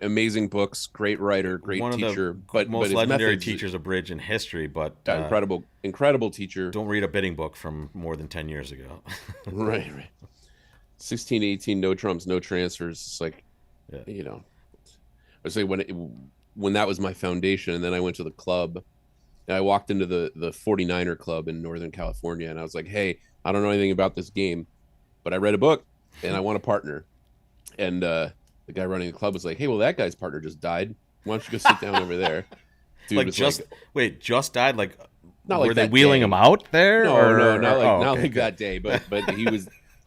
amazing books, great writer, great teacher, but most legendary teachers of bridge in history. But incredible teacher. Don't read a bidding book from more than 10 years ago. Right. 16, 18, no trumps, no transfers. It's like, Yeah. you know, I say when that was my foundation, and then I went to the club, and I walked into the 49er club in Northern California, and I was like, hey, I don't know anything about this game, but I read a book, and I want a partner. And the guy running the club was like, hey, well, that guy's partner just died. Why don't you go sit down over there? Dude Like was just like, wait, just died. Like, not were like they that wheeling day. him out there? No, or, no, not like oh, not okay, like good. that day, but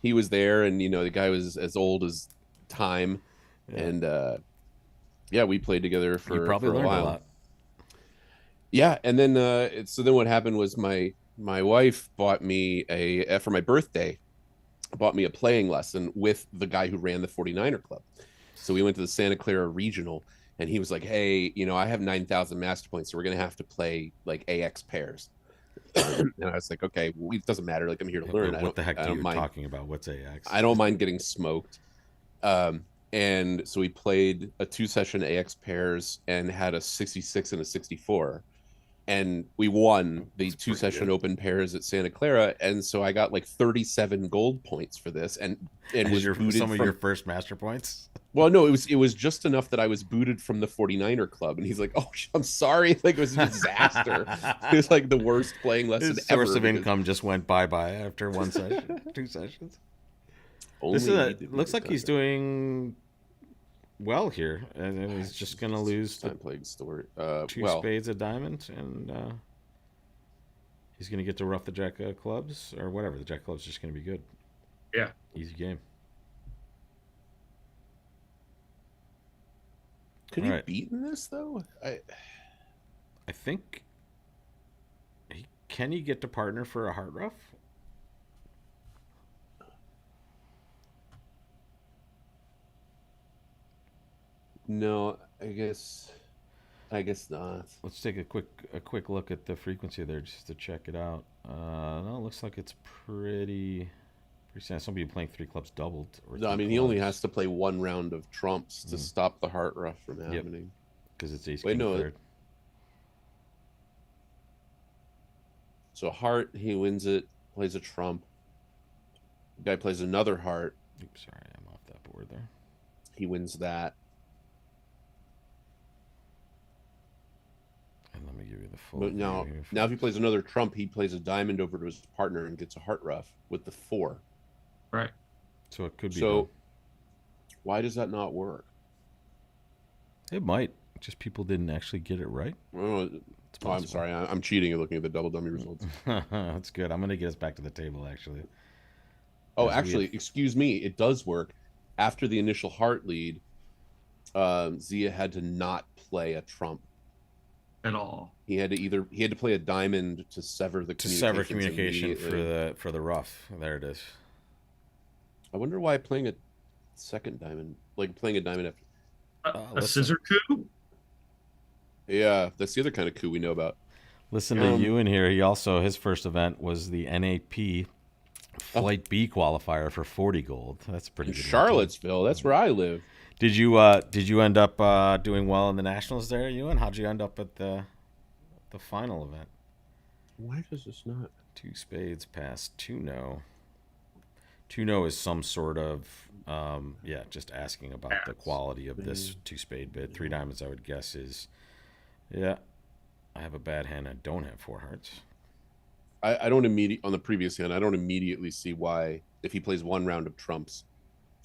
he was there, and the guy was as old as time, Yeah. and yeah, we played together You for probably a learned while. a lot. Yeah, and then so then what happened was my wife bought me for my birthday, bought me a playing lesson with the guy who ran the 49er club. So we went to the Santa Clara Regional, and he was like, hey, I have 9,000 master points, so we're gonna have to play like AX pairs. And I was like, okay, well, it doesn't matter. Like, I'm here to learn. What the heck I are don't you mind. talking about? What's AX? I don't mind getting smoked. And so we played a 2-session AX pairs and had a 66 and a 64. And we won the 2-session open pairs at Santa Clara. And so I got like 37 gold points for this, and was booted some of from your first master points. Well, no, it was just enough that I was booted from the 49er club. And he's like, oh, I'm sorry. Like, it was a disaster. It was like the worst playing lesson His ever. source of income just went bye-bye after one session, 2 sessions. Looks like he's doing well here, and he's just going to lose time playing story. two spades of diamonds, and he's going to get to rough the jack clubs or whatever. The jack clubs just going to be good. Yeah, easy game. Could he beat in this though? I think. Can he get to partner for a heart rough? No, I guess not. Let's take a quick look at the frequency there just to check it out. No, it looks like it's pretty sad. Somebody playing 3 clubs doubled. No, I mean, he only has to play 1 round of trumps to stop the heart rough from happening. Because it's ace Wait, king no. third. So heart, he wins it, plays a trump. The guy plays another heart. Oops, sorry, I'm off that board there. He wins that. And let me give you the full. But now if he plays another trump, he plays a diamond over to his partner and gets a heart rough with the 4. Right. So it could be. So why does that not work? It might. Just people didn't actually get it right. Oh, I'm sorry. I'm cheating and looking at the double dummy results. That's good. I'm going to get us back to the table, actually. Oh, actually, excuse me. It does work. After the initial heart lead, Zia had to not play a trump at all. He had to play a diamond to sever the communication for the rough. There it is. I wonder why playing a second diamond, like playing a diamond after a scissor coup. Yeah, that's the other kind of coup we know about. Listen to Ewan here. His first event was the NAP Flight B qualifier for 40 gold. That's pretty good. Charlottesville. That's where I live. Did you end up doing well in the nationals there, Ewan? How'd you end up at the final event? Why does this not? 2 spades past 2 no. 2 no is some sort of just asking about the quality of this 2 spade bid. 3 diamonds, I would guess, is I have a bad hand. I don't have 4 hearts. I don't on the previous hand. I don't immediately see why, if he plays 1 round of trumps,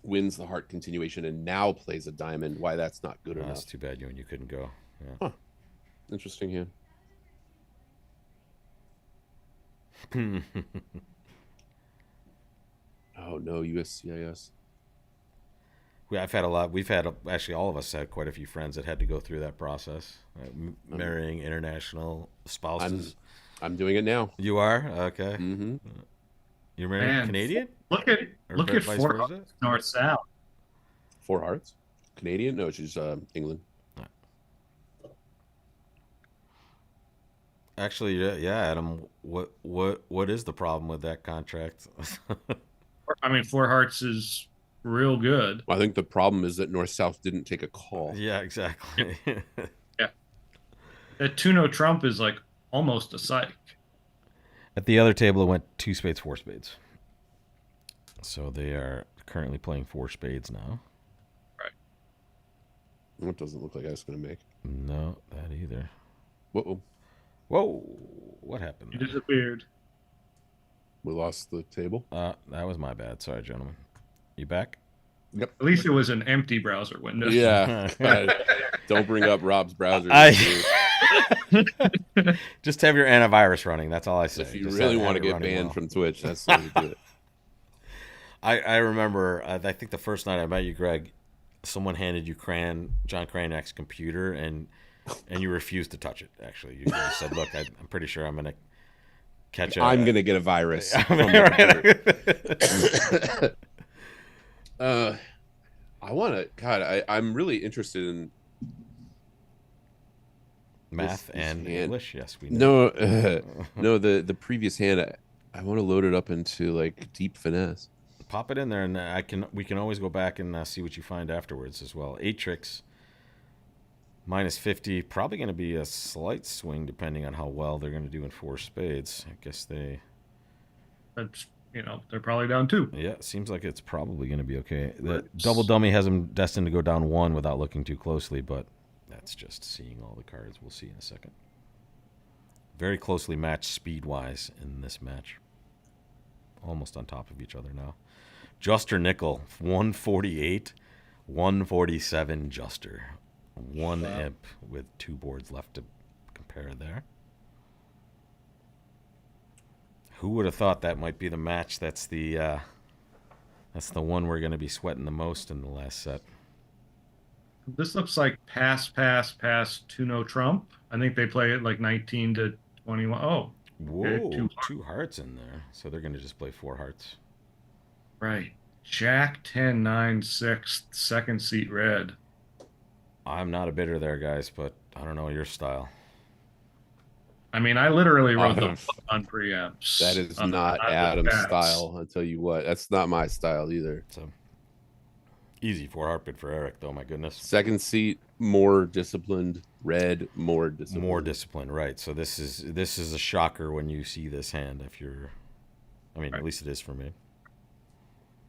wins the heart continuation, and now plays a diamond, why that's not good enough. That's too bad, Ewan. You couldn't go. Yeah. Huh. Interesting hand. Oh no, USCIS. We've had actually all of us had quite a few friends that had to go through that process, marrying international spouses. I'm doing it now. You are? Okay. Mm-hmm. You're marrying Canadian? Look at 4 hearts north south. 4 hearts? Canadian? No, she's England. Actually, yeah, Adam. What is the problem with that contract? I mean, 4 hearts is real good. I think the problem is that North South didn't take a call. Yeah, exactly. Yeah. That 2 no trump is like almost a psych. At the other table, it went 2 spades, 4 spades. So they are currently playing 4 spades now. It doesn't look like I was going to make. No, that either. Whoa. Whoa, what happened He there? disappeared. We lost the table. That was my bad. Sorry, gentlemen. You back? Yep. At least it was an empty browser window. Yeah. Don't bring up Rob's browser. Just have your antivirus running. That's all I say. If you Just really have want to it get running banned well. from Twitch, that's the way to do it. I remember, I think the first night I met you, Greg, someone handed you John Cranach's computer, and you refused to touch it, actually. You just said, look, I'm pretty sure I'm going to catch I'm going to get a virus. From I want to, God, I'm really interested in math and hand. English. Yes, we know. No, the previous hand, I want to load it up into like deep finesse. Pop it in there, and we can always go back and see what you find afterwards as well. 8 tricks, minus 50. Probably going to be a slight swing depending on how well they're going to do in 4 spades. I guess That's, they're probably down 2. Yeah, it seems like it's probably going to be okay. The double dummy has them destined to go down 1 without looking too closely, but that's just seeing all the cards. We'll see in a second. Very closely matched speed-wise in this match. Almost on top of each other now. Juster Nickel, 148, 147 Juster. 1 imp with 2 boards left to compare there. Who would have thought that might be the match? That's the one we're going to be sweating the most in the last set. This looks like pass, 2-no trump. I think they play it like 19 to 21. Oh, whoa, okay, 2 hearts in there. So they're going to just play 4 hearts. Right. Jack 10, 9, 6, second seat red. I'm not a bidder there, guys, but I don't know your style. I mean, I literally wrote the book on preamps. That is not Adam's style. I'll tell you what. That's not my style either. So easy 4 heart bid for Eric, though. My goodness. Second seat, more disciplined. Red, more disciplined. More disciplined, right? So this is a shocker when you see this hand. At least it is for me.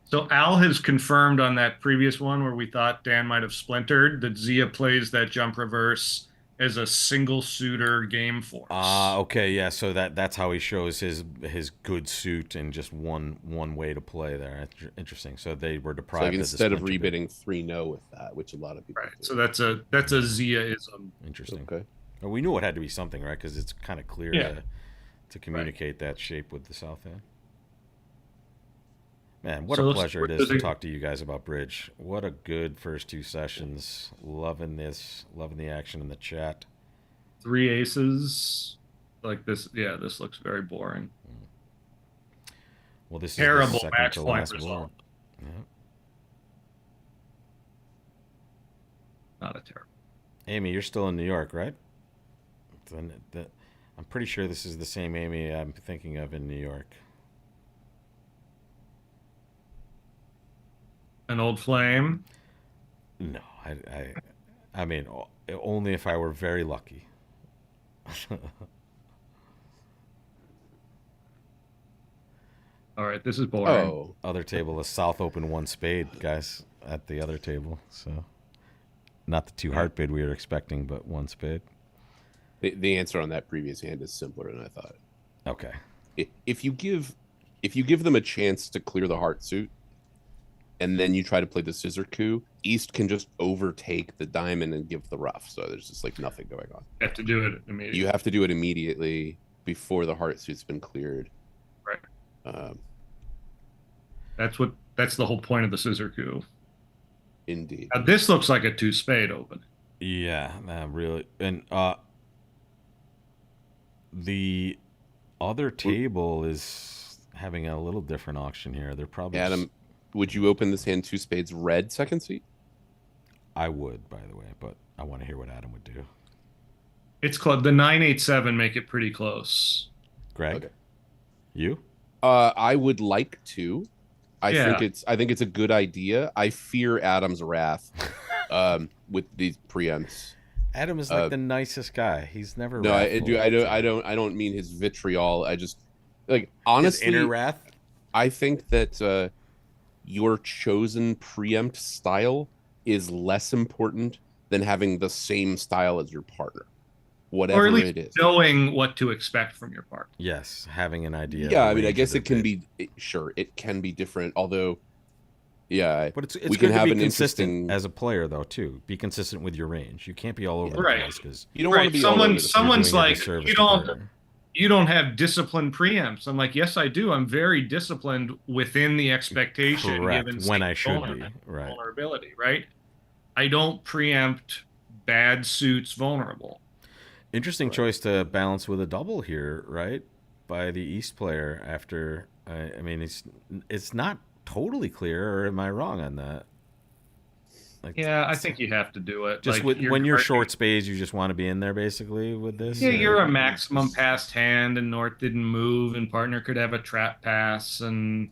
So Al has confirmed on that previous one where we thought Dan might have splintered that Zia plays that jump reverse as a single suitor game force. Okay, yeah. So that's how he shows his good suit and just one way to play there. Interesting. So they were deprived. So instead of rebidding 3-no with that, which a lot of people right. do. So that's a Zia-ism. Interesting. Okay. Well, we knew it had to be something, right? Because it's kind of clear to communicate that shape with the south hand. Man, what a pleasure it is to talk to you guys about bridge. What a good first 2 sessions. Loving this. Loving the action in the chat. 3 aces. Like this. Yeah, this looks very boring. Well, this terrible is the second match to point last result. board. Yeah. Not a terrible. Amy, you're still in New York, right? I'm pretty sure this is the same Amy I'm thinking of in New York. An old flame? No, I mean, only if I were very lucky. All right, this is boring. Oh, Other table is South Open 1 spade, guys, at the other table. So, not the 2 heart bid we were expecting, but 1 spade. the answer on that previous hand is simpler than I thought. Okay. If you give them a chance to clear the heart suit, and then you try to play the scissor coup, East can just overtake the diamond and give the rough. So there's just like nothing going on. You have to do it immediately. You have to do it immediately before the heart suit's been cleared. Right. That's the whole point of the scissor coup. Indeed. Now, this looks like a 2 spade open. Yeah, really. And the other table is having a little different auction here. They're probably Adam, would you open this hand 2 spades red second seat? I would, by the way, but I want to hear what Adam would do. It's close. The 9-8-7 make it pretty close. Greg, Okay. You? I would like to. I Yeah. think it's a good idea. I fear Adam's wrath with these preempts. Adam is like the nicest guy. He's never. No, I don't mean his vitriol. I just like honestly, his inner wrath. I think that your chosen preempt style is less important than having the same style as your partner, Or whatever at least it is. knowing what to expect from your partner. Yes, having an idea. Yeah, of the I mean, I range guess of it can their bid. be sure it can be different. Although, yeah, But it's we good can to have be an consistent interesting. as a player though too. Be consistent with your range. You can't be all over the Right. place because You don't want to Right. be all over the you're Someone's doing a like, disservice you to don't partner. you don't have disciplined preempts. I'm like, yes, I do. I'm very disciplined within the expectation Correct. given When I state should be. Right. vulnerability, right? I don't preempt bad suits vulnerable. Interesting choice to balance with a double here, right? By the East player after. I mean, it's not totally clear, or am I wrong on that? Like, Yeah, I think you have to do it. just Like when you're short spades, you just want to be in there basically with this. Yeah, you're or- a maximum passed hand, and North didn't move, and partner could have a trap pass, and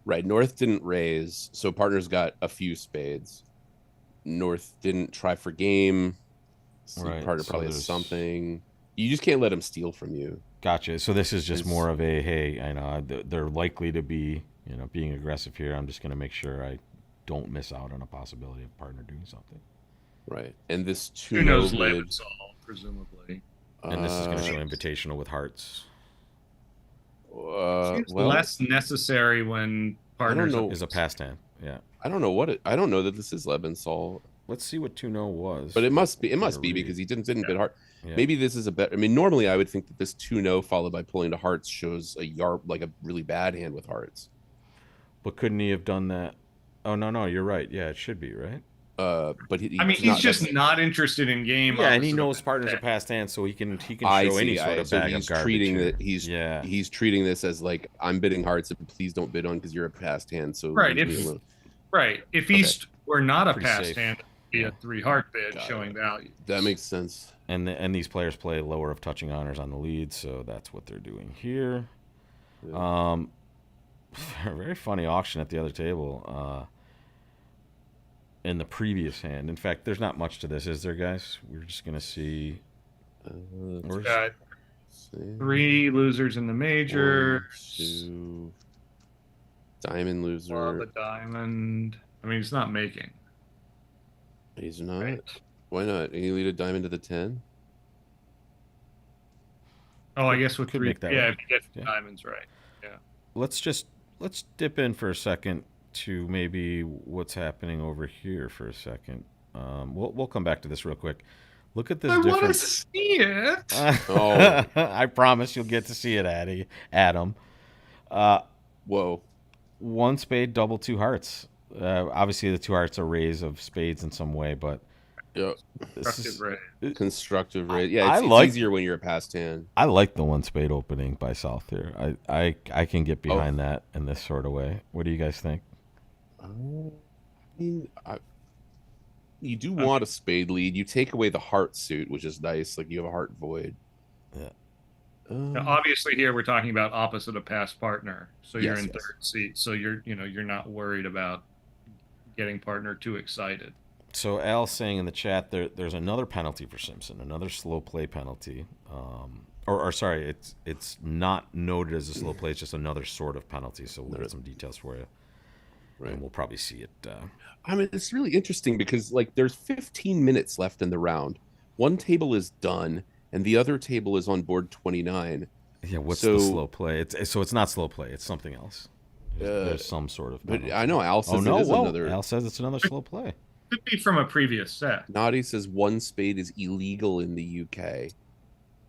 Right, North didn't raise, so partner's got a few spades. North didn't try for game. So Right, partner so probably has there's- something. You just can't let him steal from you. Gotcha. So this is just It's- more of a hey, I know they're likely to be being aggressive here. I'm just going to make sure I don't miss out on a possibility of partner doing something. Right, and this who knows lid, Levin's all, presumably. And this is going to show uh, invitational with hearts. Seems well, less necessary when partners know. Is a past hand. Yeah. I don't know what it. I don't know that this is Lebensaul, Let's see what 2-0 was. but it must be. It Get must a be read. because he didn't bid hard. Yeah. Maybe this is a bet. I mean, normally I would think that this 2-0 followed by pulling to hearts shows a yard like a really bad hand with hearts. But couldn't he have done that? Oh no, you're right. Yeah, it should be right. But I mean, he's just not interested in game. Yeah, and he opposite knows of partner's a that. past hand, so he can I show any see. sort of So bag he's of garbage. treating here. that. yeah. He's treating this as like I'm bidding hearts, and please don't bid on because you're a past hand. So Right, leave me if- alone. Right. If East were not a Pretty passed safe. hand, it'd be a 3-heart bid Got showing it. value. That makes sense. And these players play lower of touching honors on the lead, so that's what they're doing here. Yeah. Very funny auction at the other table. In the previous hand. In fact, there's not much to this, is there, guys? We're just gonna see. Where's- Got see. 3 losers in the major. 1, 2, diamond loser. Club, a diamond. I mean, he's not making. He's not. Right. Why not? Can you lead a diamond to the 10? Oh, I guess with Could 3. make that Yeah, work. if you get Yeah. diamonds right. Yeah. let's dip in for a second to maybe what's happening over here for a second. We'll come back to this real quick. Look at this I want to difference. see it. Oh. I promise you'll get to see it, Adam. Whoa. One spade, double 2 hearts. Obviously, the 2 hearts are raise of spades in some way, but Yeah. this is, Constructive raise. Constructive raise. Yeah, I it's like- easier when you're a past hand. I like the 1 spade opening by South here. I can get behind that in this sort of way. What do you guys think? I mean, you do want a spade lead. You take away the heart suit, which is nice. Like you have a heart void. Yeah. Now, obviously, here we're talking about opposite of past partner, so you're Yes, in yes. third seat. So you're not worried about getting partner too excited. So Al's saying in the chat there's another penalty for Simpson, another slow play penalty. Or sorry, it's not noted as a slow play. It's just another sort of penalty. So we'll get some details for you, Right. and we'll probably see it. I mean, it's really interesting because like there's 15 minutes left in the round. One table is done, and the other table is on board 29. Yeah, what's So- the slow play? It's not slow play. It's something else. There's some sort of. But penalty. I know Al says Oh no! it is Whoa. another. Al says it's another slow play. Could be from a previous set. Naughty says 1 spade is illegal in the UK.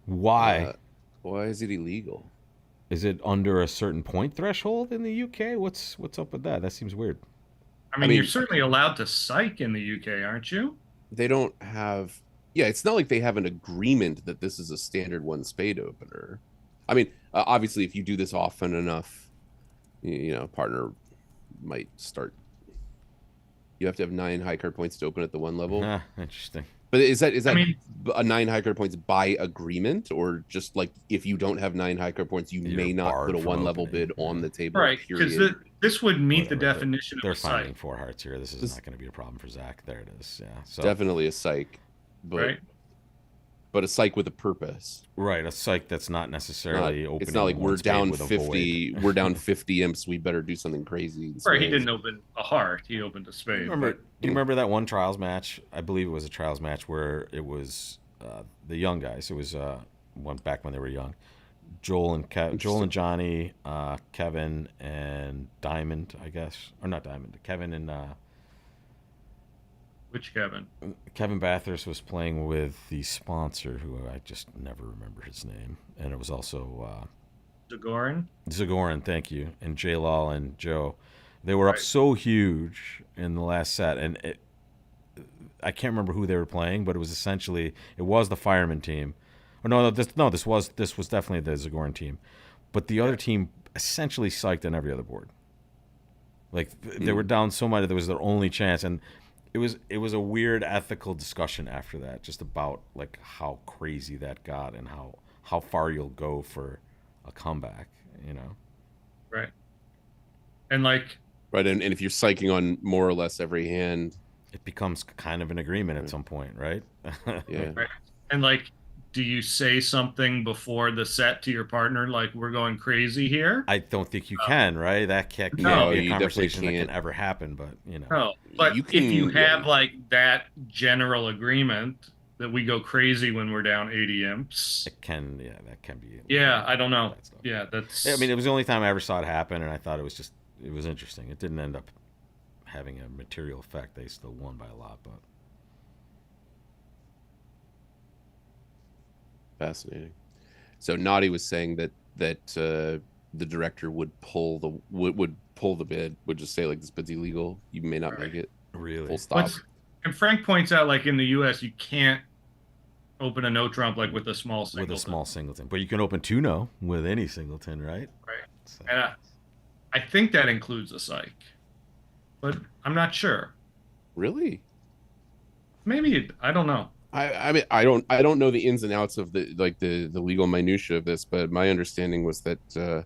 Why? Why is it illegal? Is it under a certain point threshold in the UK? What's up with that? That seems weird. I mean, mean- you're certainly allowed to psych in the UK, aren't you? They don't have. Yeah, it's not like they have an agreement that this is a standard 1 spade opener. I mean, obviously, if you do this often enough, partner might start. You have to have 9 high card points to open at the 1 level. Ah, interesting. But is that I mean- a 9 high card points by agreement, or just like if you don't have 9 high card points, you You're may not barred put a from 1 level opening. bid on the table? Right, because Period. this would meet the Whatever, definition They're of a finding psych, 4 hearts here. This is This- not going to be a problem for Zach. There it is. Yeah. So Definitely a psych. But right? but a psych with a purpose. Right, a psych that's not necessarily opening. It's not like one we're spade down with a 50. void. We're down 50 imps. We better do something crazy. in Right, he spades. didn't open a heart. He opened a spade. Do you remember that one trials match? I believe it was a trials match where it was the young guys. It was one back when they were young. Joel and Johnny, Kevin and Diamond, I guess, or not Diamond. Kevin and Which Kevin? Kevin Bathurst was playing with the sponsor, who I just never remember his name, and it was also Zagorin? Zagorin. Thank you, and J. Law and Joe. They were up so huge in the last set, and I can't remember who they were playing, but it was the fireman team. Or this was definitely the Zagorin team, but the other team essentially psyched on every other board. Like they were down so much that it was their only chance, and it was a weird ethical discussion after that, just about like how crazy that got and how far you'll go for a comeback, you know. Right. And like Right, and if you're psyching on more or less every hand, it becomes kind of an agreement at some point, right? yeah. right. And like, do you say something before the set to your partner, like we're going crazy here? I don't think you can, right? That can't be No, a you conversation that definitely can can't. ever happen, but you know. No. But You if you can- have like that general agreement that we go crazy when we're down 80 imps. That can be. Yeah, I don't know. that stuff. Yeah, that's I mean, it was the only time I ever saw it happen, and I thought it was interesting. It didn't end up having a material effect. They still won by a lot, but Fascinating. So Naughty was saying that the director would pull the bid, would just say like this bid's illegal. You may not make it. really, Full stop. and Frank points out, like in the US, you can't open a no trump like with a small singleton. with a small singleton, but you can open 2-0 with any singleton, right? Right. So, And I think that includes a psych, but I'm not sure. Really? Maybe I don't know. I mean I don't know the ins and outs of the legal minutia of this, but my understanding was that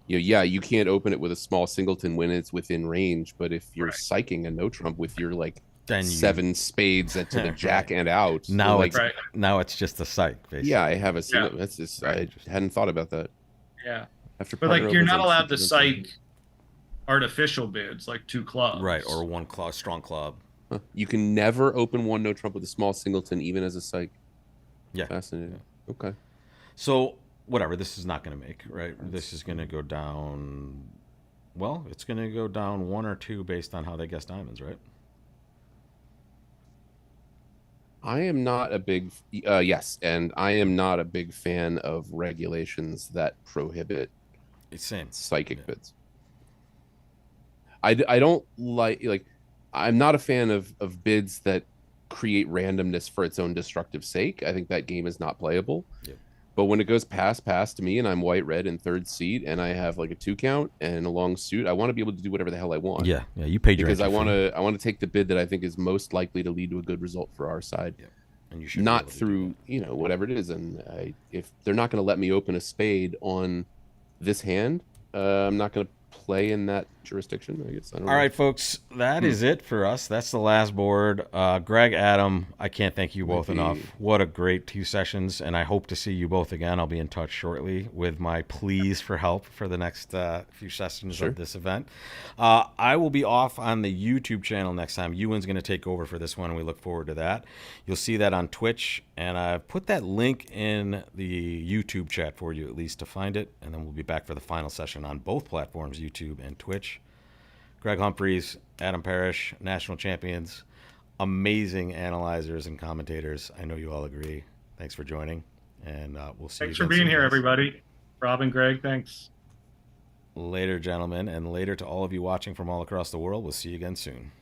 you can't open it with a small singleton when it's within range, but if you're psyching a no trump with your like then 7 spades to the jack and out, now like, now it's just a psych, basically. yeah, I have a single. That's just I hadn't thought about that. Yeah, After but like partner you're opens not on allowed to singleton. psych artificial bids like 2 clubs. Right, or one strong club. Huh. You can never open one no trump with a small singleton, even as a psych. Yeah. Fascinating. Okay. So whatever, this is not going to make, right? This is going to go down. Well, it's going to go down 1 or 2 based on how they guess diamonds, right? I am not a big yes, and I am not a big fan of regulations that prohibit It's same. psychic bids. I don't like I'm not a fan of bids that create randomness for its own destructive sake. I think that game is not playable. Yep. But when it goes past to me and I'm white red in 3rd seat and I have like a 2 count and a long suit, I want to be able to do whatever the hell I want. Yeah, you paid your because I entry want fee. to take the bid that I think is most likely to lead to a good result for our side. Yeah. And you should be Not able to do through whatever it is. And if they're not going to let me open a spade on this hand, I'm not going to play in that jurisdiction, I guess. I don't know. All right, folks, that is it for us. That's the last board. Greg, Adam, I can't thank you both enough. What a great 2 sessions, and I hope to see you both again. I'll be in touch shortly with my pleas for help for the next few sessions of this event. I will be off on the YouTube channel next time. Ewan's going to take over for this one, and we look forward to that. You'll see that on Twitch, and I've put that link in the YouTube chat for you, at least, to find it, and then we'll be back for the final session on both platforms, YouTube and Twitch. Greg Humphreys, Adam Parrish, national champions, amazing analyzers and commentators. I know you all agree. Thanks for joining, and we'll see you Thanks for again being soon, here, guys. everybody. Rob and Greg, thanks. Later, gentlemen, and later to all of you watching from all across the world. We'll see you again soon.